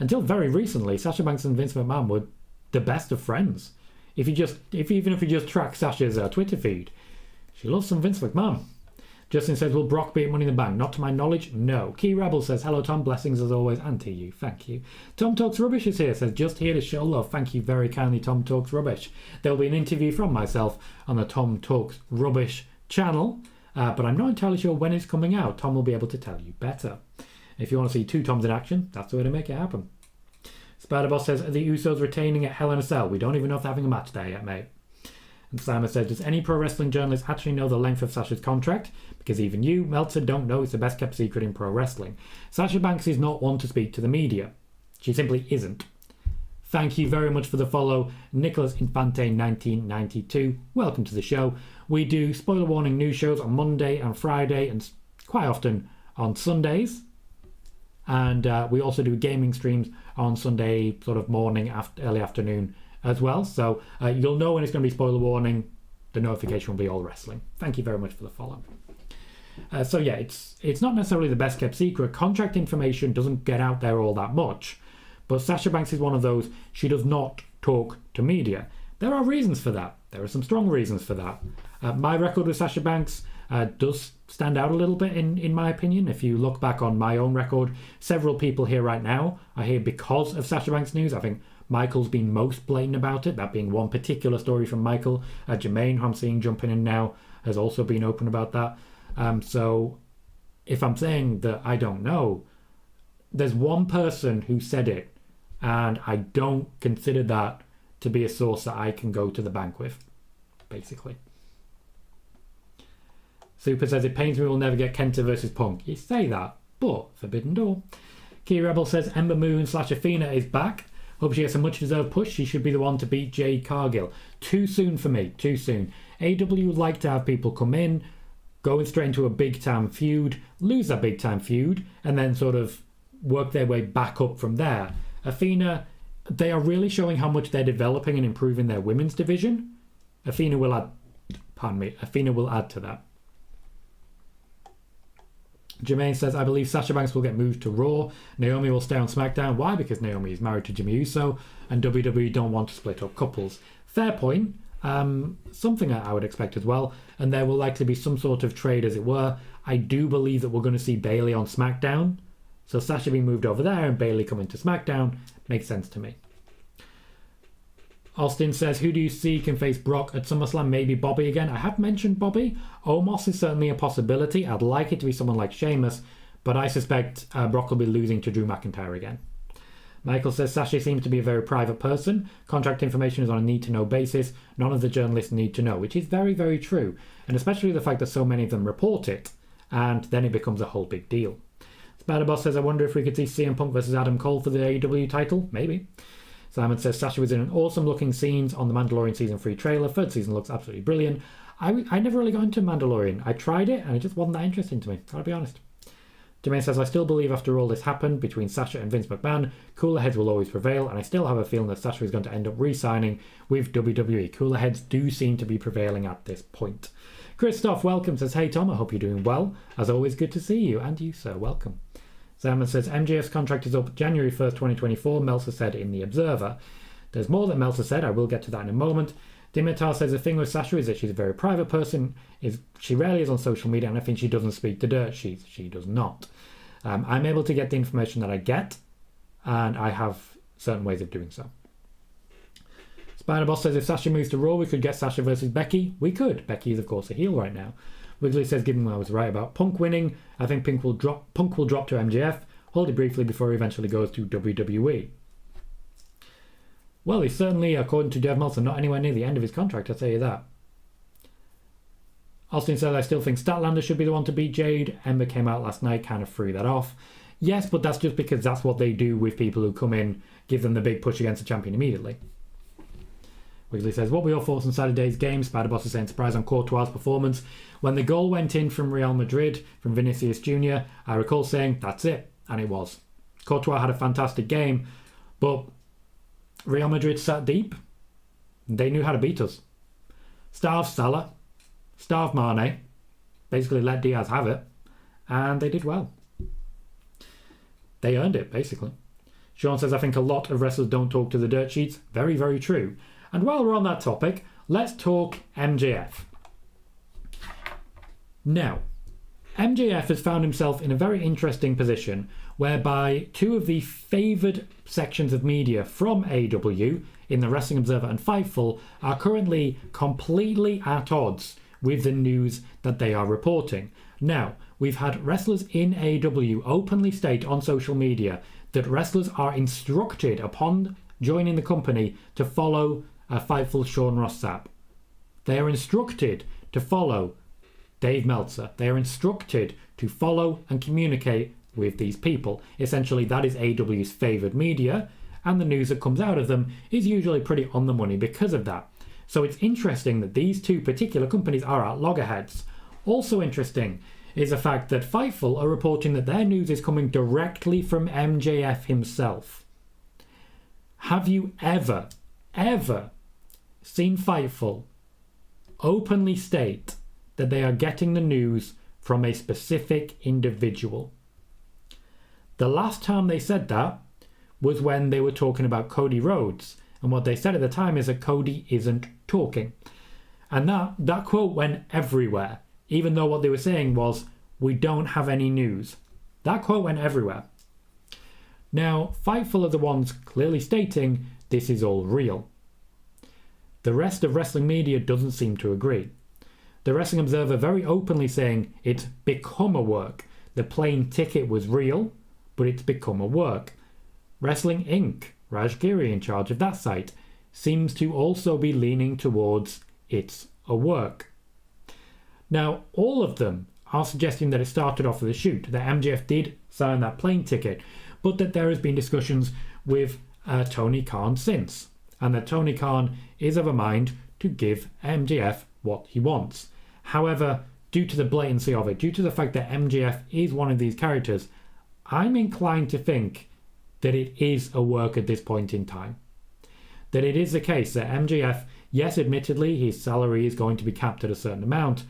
Until very recently, Sasha Banks and Vince McMahon were the best of friends. Even if you just track Sasha's Twitter feed, she loves some Vince McMahon. Justin says, will Brock be at Money in the Bank? Not to my knowledge, no. Key Rebel says, hello Tom, blessings as always, and to you, thank you. Tom Talks Rubbish is here, says, just here to show love. Thank you very kindly, Tom Talks Rubbish. There will be an interview from myself on the Tom Talks Rubbish channel, but I'm not entirely sure when it's coming out. Tom will be able to tell you better. If you want to see 2 Toms in action, that's the way to make it happen. Spider-Boss says, are the Usos retaining at Hell in a Cell? We don't even know if they're having a match there yet, mate. And Simon says, does any pro wrestling journalist actually know the length of Sasha's contract? Because even you, Meltzer, don't know. It's the best kept secret in pro wrestling. Sasha Banks is not one to speak to the media. She simply isn't. Thank you very much for the follow, Nicholas Infante 1992. Welcome to the show. We do spoiler warning news shows on Monday and Friday, and quite often on Sundays. And we also do gaming streams on Sunday, sort of morning, early afternoon as well. So you'll know when it's going to be spoiler warning. The notification will be all wrestling. Thank you very much for the follow. So yeah, it's not necessarily the best kept secret. Contract information doesn't get out there all that much. But Sasha Banks is one of those, she does not talk to media. There are reasons for that. There are some strong reasons for that. My record with Sasha Banks does stand out a little bit in my opinion. If you look back on my own record, several people here right now are here because of Sasha Banks news. I think Michael's been most blatant about it, that being one particular story from Michael. Jermaine, who I'm seeing jumping in now, has also been open about that. So if I'm saying that I don't know, there's one person who said it, and I don't consider that to be a source that I can go to the bank with, basically. Super says, it pains me we'll never get Kenta versus Punk. You say that, but Forbidden Door. Key Rebel says, Ember Moon / Athena is back. Hope she gets a much deserved push. She should be the one to beat Jade Cargill. Too soon for me, too soon. AEW would like to have people come in, go straight into a big-time feud, lose that big-time feud, and then sort of work their way back up from there. Athena, they are really showing how much they're developing and improving their women's division. Athena will add to that. Jermaine says, I believe Sasha Banks will get moved to Raw. Naomi will stay on SmackDown. Why? Because Naomi is married to Jimmy Uso and WWE don't want to split up couples. Fair point. Something I would expect as well. And there will likely be some sort of trade, as it were. I do believe that we're going to see Bayley on SmackDown. So Sasha being moved over there and Bayley coming to SmackDown makes sense to me. Austin says, who do you see can face Brock at SummerSlam? Maybe Bobby again. I have mentioned Bobby. Omos is certainly a possibility. I'd like it to be someone like Sheamus, but I suspect Brock will be losing to Drew McIntyre again. Michael says, Sasha seems to be a very private person. Contract information is on a need-to-know basis. None of the journalists need to know, which is very, very true. And especially the fact that so many of them report it, and then it becomes a whole big deal. Spider-Boss says, I wonder if we could see CM Punk versus Adam Cole for the AEW title. Maybe. Simon says, Sasha was in an awesome looking scenes on the Mandalorian Season 3 trailer. Third season looks absolutely brilliant. I never really got into Mandalorian. I tried it and it just wasn't that interesting to me. Gotta be honest. Jermaine says, I still believe after all this happened between Sasha and Vince McMahon, cooler heads will always prevail, and I still have a feeling that Sasha is going to end up re-signing with WWE. Cooler heads do seem to be prevailing at this point. Christoph, welcome, says, hey Tom, I hope you're doing well. As always, good to see you. And you, sir, welcome. Simon says, MJF's contract is up January 1st, 2024, Meltzer said in The Observer. There's more that Meltzer said, I will get to that in a moment. Dimitar says the thing with Sasha is that she's a very private person. She rarely is on social media, and I think she doesn't speak the dirt. She does not. I'm able to get the information that I get, and I have certain ways of doing so. Spider-Boss says if Sasha moves to Raw, we could get Sasha versus Becky. We could. Becky is, of course, a heel right now. Wiggly says, given I was right about Punk winning, I think Punk will drop to MJF, hold it briefly before he eventually goes to WWE. Well, he's certainly, according to Dev Meltzer, not anywhere near the end of his contract, I'll tell you that. Austin says, I still think Statlander should be the one to beat Jade. Ember came out last night, kind of threw that off. Yes, but that's just because that's what they do with people who come in, give them the big push against the champion immediately. Wiggly says, what were your thoughts on Saturday's game? Spider-Boss is saying surprise on Courtois' performance. When the goal went in from Real Madrid, from Vinicius Jr., I recall saying, that's it. And it was. Courtois had a fantastic game, but Real Madrid sat deep. They knew how to beat us. Starved Salah, starved Mane, basically let Diaz have it, and they did well. They earned it, basically. Sean says, I think a lot of wrestlers don't talk to the dirt sheets. Very, very true. And while we're on that topic, let's talk MJF. Now, MJF has found himself in a very interesting position whereby two of the favoured sections of media from AEW, in the Wrestling Observer and Fightful, are currently completely at odds with the news that they are reporting. Now, we've had wrestlers in AEW openly state on social media that wrestlers are instructed upon joining the company to follow Fightful Sean Ross Sapp. They are instructed to follow Dave Meltzer. They are instructed to follow and communicate with these people. Essentially, that is AEW's favoured media, and the news that comes out of them is usually pretty on the money because of that. So it's interesting that these two particular companies are at loggerheads. Also interesting is the fact that Fightful are reporting that their news is coming directly from MJF himself. Have you ever seen Fightful openly state that they are getting the news from a specific individual? The last time they said that was when they were talking about Cody Rhodes, and what they said at the time is that Cody isn't talking. And that quote went everywhere, even though what they were saying was, we don't have any news. That quote went everywhere. Now, Fightful are the ones clearly stating this is all real. The rest of wrestling media doesn't seem to agree. The Wrestling Observer very openly saying it's become a work. The plane ticket was real, but it's become a work. Wrestling Inc., Raj Giri in charge of that site, seems to also be leaning towards it's a work. Now, all of them are suggesting that it started off with a shoot, that MJF did sign that plane ticket, but that there has been discussions with Tony Khan since, and that Tony Khan is of a mind to give MJF what he wants. However, due to the blatancy of it, due to the fact that MJF is one of these characters, I'm inclined to think that it is a work at this point in time. That it is the case that MJF, yes, admittedly, his salary is going to be capped at a certain amount,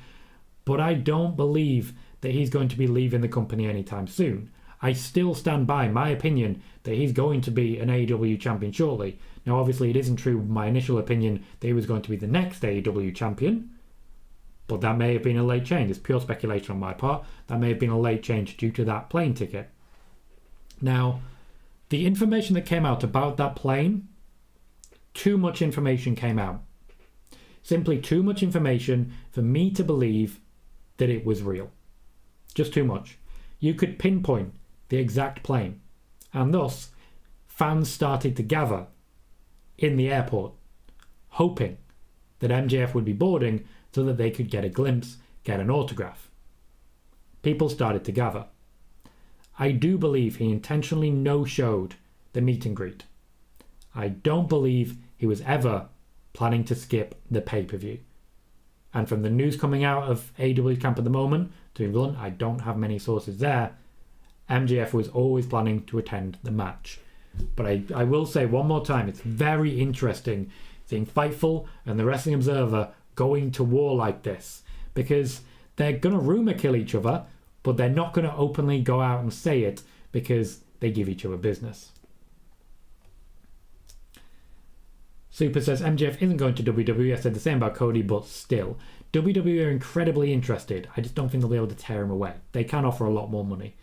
but I don't believe that he's going to be leaving the company anytime soon. I still stand by my opinion that he's going to be an AEW champion shortly. Now, obviously, it isn't true my initial opinion that he was going to be the next AEW champion, but that may have been a late change. It's pure speculation on my part. That may have been a late change due to that plane ticket. Now, the information that came out about that plane, too much information came out. Simply too much information for me to believe that it was real. Just too much. You could pinpoint the exact plane, and thus fans started to gather in the airport, hoping that MJF would be boarding so that they could get a glimpse, get an autograph. People started to gather. I do believe he intentionally no-showed the meet and greet. I don't believe he was ever planning to skip the pay-per-view. And from the news coming out of AEW camp at the moment, to be blunt, I don't have many sources there, MJF was always planning to attend the match. But I will say one more time, it's very interesting seeing Fightful and the Wrestling Observer going to war like this, because they're going to rumour kill each other, but they're not going to openly go out and say it because they give each other business. Super says MJF isn't going to WWE. I said the same about Cody, but still. WWE are incredibly interested. I just don't think they'll be able to tear him away. They can offer a lot more money.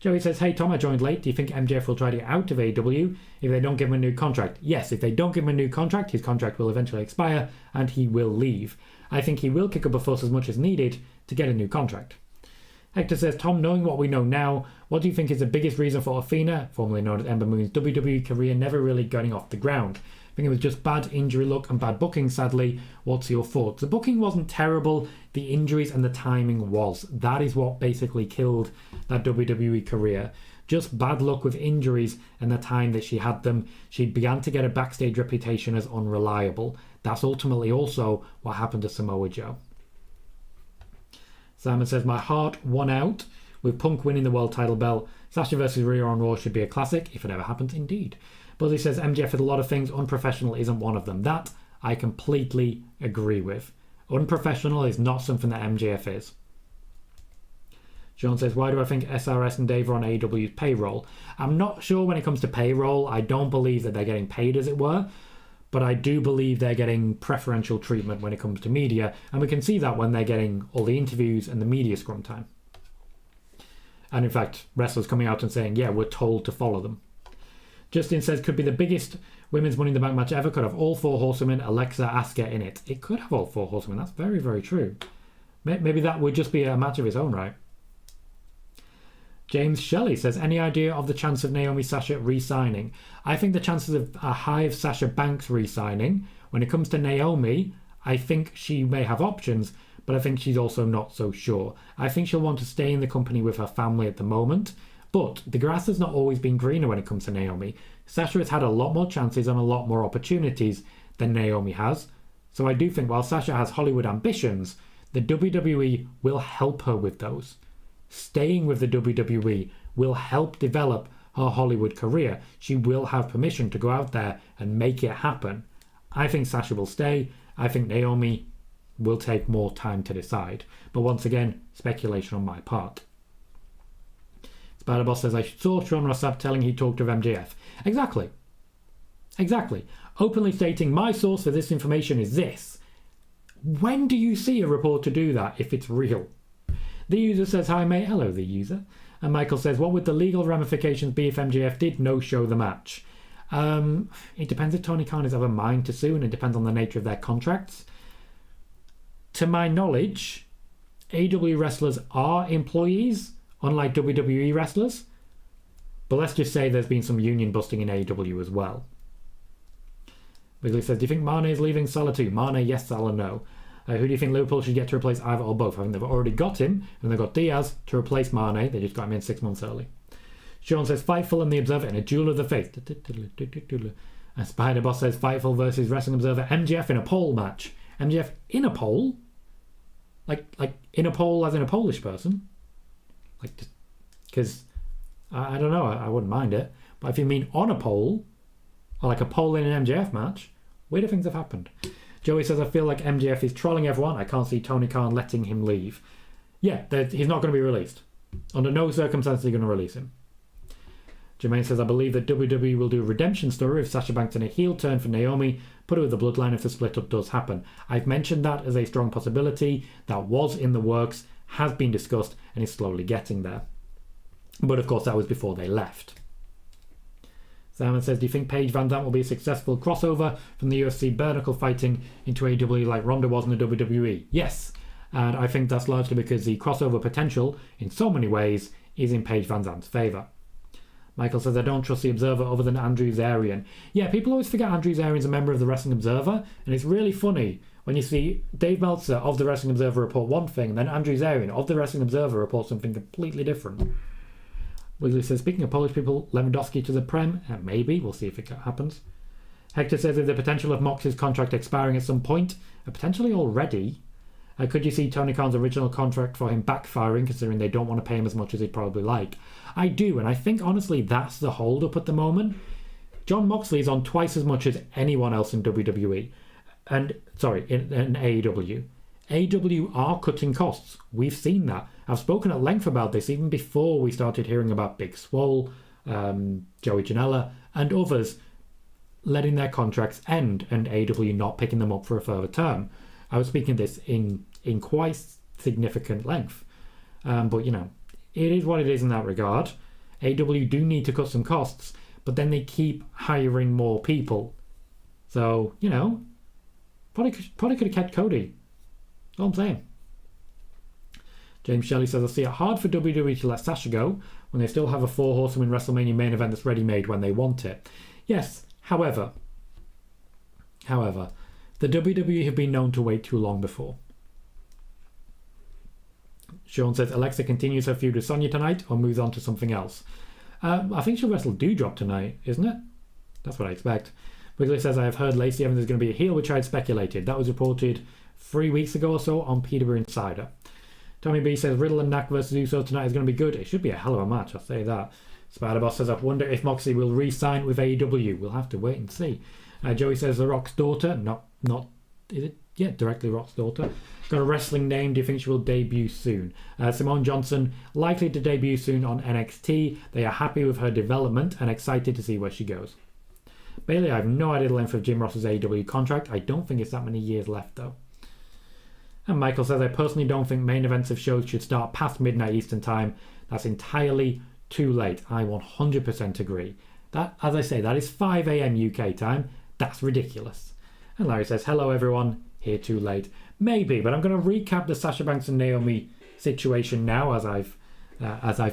Joey says, hey Tom, I joined late. Do you think MJF will try to get out of AEW if they don't give him a new contract? Yes, if they don't give him a new contract, his contract will eventually expire and he will leave. I think he will kick up a fuss as much as needed to get a new contract. Hector says, Tom, knowing what we know now, what do you think is the biggest reason for Athena, formerly known as Ember Moon's WWE career, never really getting off the ground? I think it was just bad injury luck and bad booking, sadly. What's your thoughts? The booking wasn't terrible. The injuries and the timing was. That is what basically killed that WWE career. Just bad luck with injuries and the time that she had them. She began to get a backstage reputation as unreliable. That's ultimately also what happened to Samoa Joe. Simon says, my heart won out with Punk winning the world title belt. Sasha versus Rhea on Raw should be a classic, if it ever happens, indeed. Buzzy says, MJF with a lot of things, unprofessional isn't one of them. That I completely agree with. Unprofessional is not something that MJF is. Sean says, why do I think SRS and Dave are on AEW's payroll? I'm not sure when it comes to payroll. I don't believe that they're getting paid, as it were. But I do believe they're getting preferential treatment when it comes to media. And we can see that when they're getting all the interviews and the media scrum time. And in fact, wrestlers coming out and saying, yeah, we're told to follow them. Justin says, could be the biggest women's Money in the Bank match ever. Could have all four horsewomen, Alexa, Asuka in it. It could have all four horsewomen. That's very, very true. Maybe that would just be a match of its own right. James Shelley says, any idea of the chance of Naomi Sasha re-signing? I think the chances are high of Sasha Banks re-signing. When it comes to Naomi, I think she may have options, but I think she's also not so sure. I think she'll want to stay in the company with her family at the moment. But the grass has not always been greener when it comes to Naomi. Sasha has had a lot more chances and a lot more opportunities than Naomi has. So I do think while Sasha has Hollywood ambitions, the WWE will help her with those. Staying with the WWE will help develop her Hollywood career. She will have permission to go out there and make it happen. I think Sasha will stay. I think Naomi will take more time to decide. But once again, speculation on my part. Spider-Boss says, I saw Sean Ross Sapp telling he talked with MJF. Exactly. Openly stating, my source for this information is this. When do you see a reporter do that if it's real? The user says, hi mate. Hello, the user. And Michael says, what would the legal ramifications be if MJF did no-show the match? It depends if Tony Khan is of a mind to sue, and it depends on the nature of their contracts. To my knowledge, AEW wrestlers are employees, unlike WWE wrestlers. But let's just say there's been some union busting in AEW as well. Wiggly says, do you think Mane is leaving Salah too? Mane, yes, Salah, no. Who do you think Liverpool should get to replace either or both? I think they've already got him, and they've got Diaz to replace Mane. They just got him in 6 months early. Sean says, Fightful and the Observer in a duel of the faith. And Spider Boss says, Fightful versus Wrestling Observer. MJF in a pole match. MJF in a pole? Like in a poll as in a Polish person. Like, because, I don't know, I wouldn't mind it. But if you mean on a poll, or like a poll in an MJF match, weirder things have happened. Joey says, I feel like MJF is trolling everyone. I can't see Tony Khan letting him leave. Yeah, he's not going to be released. Under no circumstances are you going to release him. Jermaine says, I believe that WWE will do a redemption story of Sasha Banks in a heel turn for Naomi, put her with the bloodline if the split up does happen. I've mentioned that as a strong possibility. That was in the works, has been discussed, and is slowly getting there. But of course that was before they left. Simon says, do you think Paige Van Zandt will be a successful crossover from the UFC bare knuckle fighting into AEW like Ronda was in the WWE? Yes, and I think that's largely because the crossover potential, in so many ways, is in Paige Van Zandt's favour. Michael says, I don't trust the Observer other than Andrew Zarian. Yeah, people always forget Andrew Zarian's a member of the Wrestling Observer, and it's really funny when you see Dave Meltzer of the Wrestling Observer report one thing, and then Andrew Zarian of the Wrestling Observer reports something completely different. Wiggly says, speaking of Polish people, Lewandowski to the Prem? Maybe, we'll see if it happens. Hector says, there's the potential of Mox's contract expiring at some point, potentially already. Could you see Tony Khan's original contract for him backfiring, considering they don't want to pay him as much as he'd probably like? I do, and I think honestly that's the hold-up at the moment. Jon Moxley is on twice as much as anyone else in WWE. In AEW. AEW are cutting costs. We've seen that. I've spoken at length about this even before we started hearing about Big Swole, Joey Janela, and others letting their contracts end and AEW not picking them up for a further term. I was speaking this in quite significant length. But, you know, it is what it is in that regard. AEW do need to cut some costs, but then they keep hiring more people. So, you know, probably could have kept Cody. That's all I'm saying. James Shelley says, I see it hard for WWE to let Sasha go when they still have a 4 Horsewomen WrestleMania main event that's ready-made when they want it. Yes, however, the WWE have been known to wait too long before. Sean says, Alexa continues her feud with Sonya tonight or moves on to something else. I think she'll wrestle Doudrop tonight, isn't it? That's what I expect. Wiggly says, I have heard Lacey Evans is going to be a heel, which I had speculated. That was reported 3 weeks ago or so on Peterborough Insider. Tommy B says, Riddle and Knack versus Uso tonight is going to be good. It should be a hell of a match, I'll say that. Spider-Boss says, I wonder if Moxley will re-sign with AEW. We'll have to wait and see. Joey says, The Rock's daughter, not, is it? Yeah, directly Rock's daughter. Got a wrestling name. Do you think she will debut soon? Simone Johnson, likely to debut soon on NXT. They are happy with her development and excited to see where she goes. Bailey, I have no idea the length of Jim Ross's AEW contract. I don't think it's that many years left, though. And Michael says, I personally don't think main events of shows should start past midnight Eastern time. That's entirely too late. I 100% agree. That, as I say, that is 5 a.m. UK time. That's ridiculous. And Larry says, hello everyone, here too late. Maybe, but I'm going to recap the Sasha Banks and Naomi situation now as I've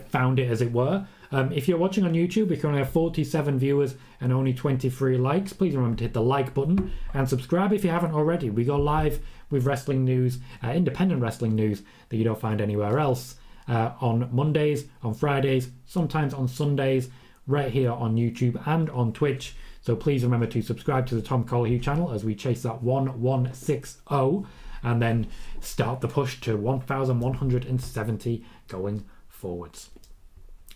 found it, as it were. If you're watching on YouTube, we currently have 47 viewers and only 23 likes. Please remember to hit the like button and subscribe if you haven't already. We go live with wrestling news, independent wrestling news that you don't find anywhere else, on Mondays, on Fridays, sometimes on Sundays, right here on YouTube and on Twitch. So please remember to subscribe to the Tom Colahue channel as we chase that 1160 and then start the push to 1170 going forwards.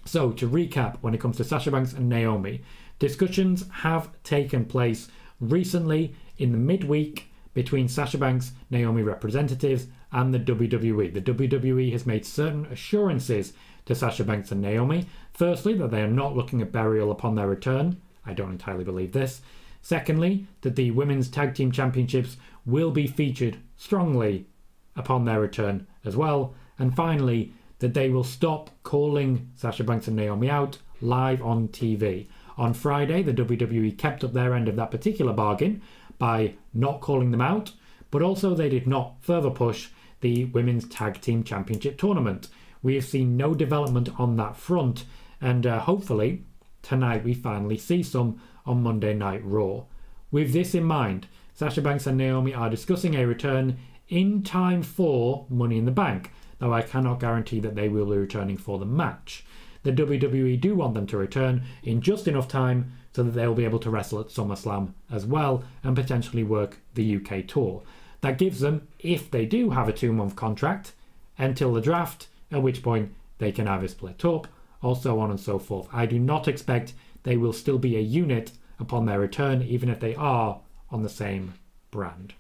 So to recap, when it comes to Sasha Banks and Naomi, discussions have taken place recently in the midweek between Sasha Banks, Naomi representatives and the WWE. The WWE has made certain assurances to Sasha Banks and Naomi. Firstly, that they are not looking at burial upon their return. I don't entirely believe this. Secondly, that the Women's Tag Team Championships will be featured strongly upon their return as well. And finally, that they will stop calling Sasha Banks and Naomi out live on TV. On Friday, the WWE kept up their end of that particular bargain by not calling them out, but also they did not further push the Women's Tag Team Championship tournament. We have seen no development on that front, and hopefully tonight we finally see some on Monday Night Raw. With this in mind, Sasha Banks and Naomi are discussing a return in time for Money in the Bank, though I cannot guarantee that they will be returning for the match. The WWE do want them to return in just enough time so that they'll be able to wrestle at SummerSlam as well and potentially work the UK tour. That gives them, if they do have a 2-month contract, until the draft, at which point they can either split up or so on and so forth. I do not expect they will still be a unit upon their return, even if they are on the same brand.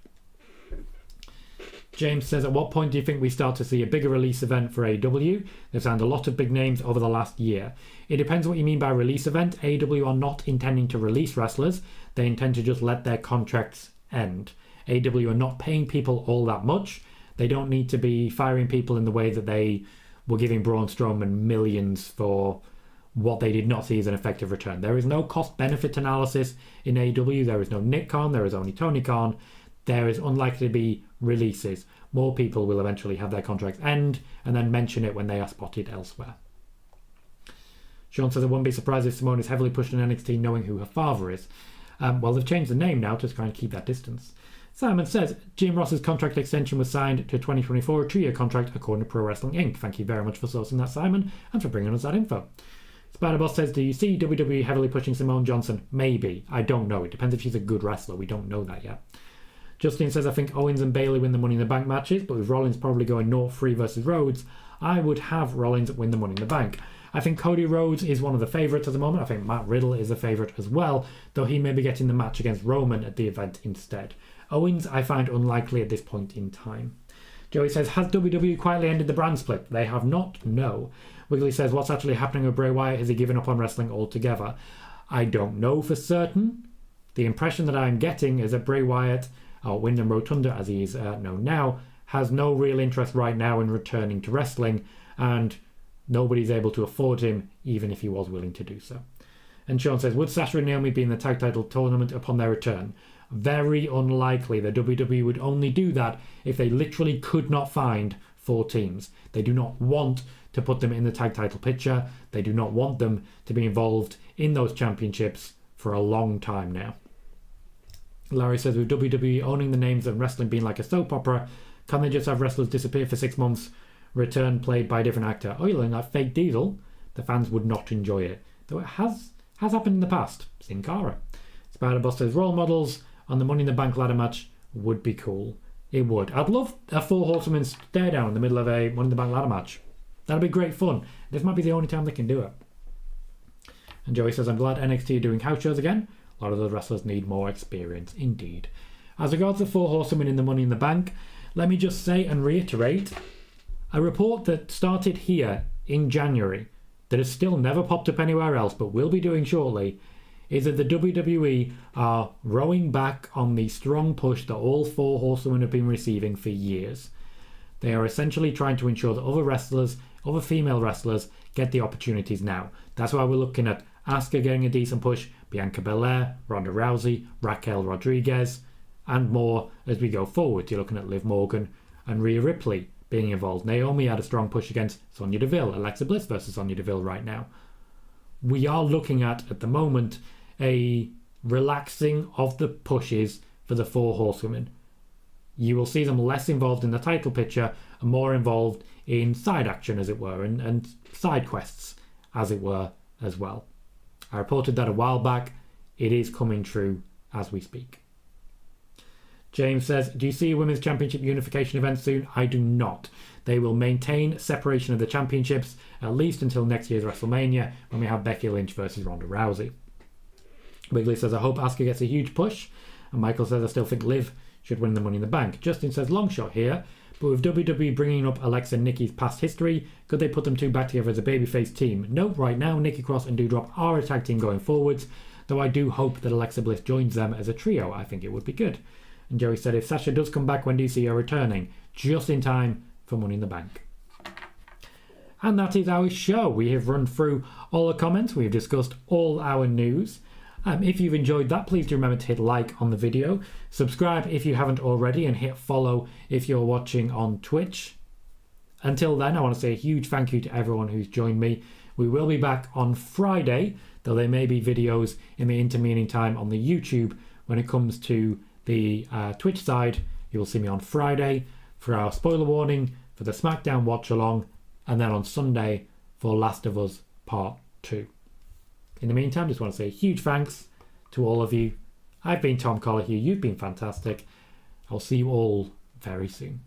James says, at what point do you think we start to see a bigger release event for AEW? They've signed a lot of big names over the last year. It depends what you mean by release event. AEW are not intending to release wrestlers. They intend to just let their contracts end. AEW are not paying people all that much. They don't need to be firing people in the way that they were giving Braun Strowman millions for what they did not see as an effective return. There is no cost-benefit analysis in AEW. There is no Nick Khan. There is only Tony Khan. There is unlikely to be releases. More people will eventually have their contracts end and then mention it when they are spotted elsewhere. Sean says, I wouldn't be surprised if Simone is heavily pushed in NXT knowing who her father is. Well, they've changed the name now to try and keep that distance. Simon says, Jim Ross's contract extension was signed to 2024, a 2-year contract according to Pro Wrestling Inc. Thank you very much for sourcing that, Simon, and for bringing us that info. Spider-Boss says, do you see WWE heavily pushing Simone Johnson? Maybe. I don't know. It depends if she's a good wrestler. We don't know that yet. Justin says, I think Owens and Bayley win the Money in the Bank matches, but with Rollins probably going 0-3 versus Rhodes, I would have Rollins win the Money in the Bank. I think Cody Rhodes is one of the favourites at the moment. I think Matt Riddle is a favourite as well, though he may be getting the match against Roman at the event instead. Owens I find unlikely at this point in time. Joey says, has WWE quietly ended the brand split? They have not, no. Wiggly says, what's actually happening with Bray Wyatt? Has he given up on wrestling altogether? I don't know for certain. The impression that I'm getting is that Bray Wyatt, or Wyndham Rotunda as he is known now, has no real interest right now in returning to wrestling, and nobody's able to afford him even if he was willing to do so. And Sean says, would Sasha and Naomi be in the tag title tournament upon their return? Very unlikely. The WWE would only do that if they literally could not find 4 teams. They do not want to put them in the tag title picture. They do not want them to be involved in those championships for a long time now. Larry says, with WWE owning the names and wrestling being like a soap opera, can they just have wrestlers disappear for 6 months, return played by a different actor? Oh, you're like that fake Diesel? The fans would not enjoy it. Though it has happened in the past. Sin Cara. Spider-Boss says, role models on the Money in the Bank ladder match would be cool. It would. I'd love a 4 horsemen stare down in the middle of a Money in the Bank ladder match. That'd be great fun. This might be the only time they can do it. And Joey says, I'm glad NXT are doing house shows again. A lot of those wrestlers need more experience, indeed. As regards the 4 horsemen in the Money in the Bank, let me just say and reiterate, a report that started here in January, that has still never popped up anywhere else, but will be doing shortly, is that the WWE are rowing back on the strong push that all 4 horsemen have been receiving for years. They are essentially trying to ensure that other wrestlers, other female wrestlers, get the opportunities now. That's why we're looking at Asuka getting a decent push, Bianca Belair, Ronda Rousey, Raquel Rodriguez, and more as we go forward. You're looking at Liv Morgan and Rhea Ripley being involved. Naomi had a strong push against Sonya Deville, Alexa Bliss versus Sonya Deville right now. We are looking at the moment, a relaxing of the pushes for the 4 horsewomen. You will see them less involved in the title picture and more involved in side action, as it were, and side quests, as it were, as well. I reported that a while back. It is coming true as we speak. James says, do you see a Women's Championship unification event soon? I do not. They will maintain separation of the championships at least until next year's WrestleMania, when we have Becky Lynch versus Ronda Rousey. Wiggly says, I hope Asuka gets a huge push. And Michael says, I still think Liv should win the Money in the Bank. Justin says, long shot here, but with WWE bringing up Alexa and Nikki's past history, could they put them 2 back together as a babyface team? No, right now Nikki Cross and Doudrop are a tag team going forwards, though I do hope that Alexa Bliss joins them as a trio. I think it would be good. And Joey said, if Sasha does come back, when do you see her returning? Just in time for Money in the Bank. And that is our show. We have run through all the comments. We've discussed all our news. If you've enjoyed that, please do remember to hit like on the video. Subscribe if you haven't already, and hit follow if you're watching on Twitch. Until then, I want to say a huge thank you to everyone who's joined me. We will be back on Friday, though there may be videos in the intervening time on the YouTube. When it comes to the Twitch side, you will see me on Friday for our spoiler warning for the SmackDown watch along, and then on Sunday for Last of Us Part 2. In the meantime, just want to say a huge thanks to all of you. I've been Tom Collier, you've been fantastic, I'll see you all very soon.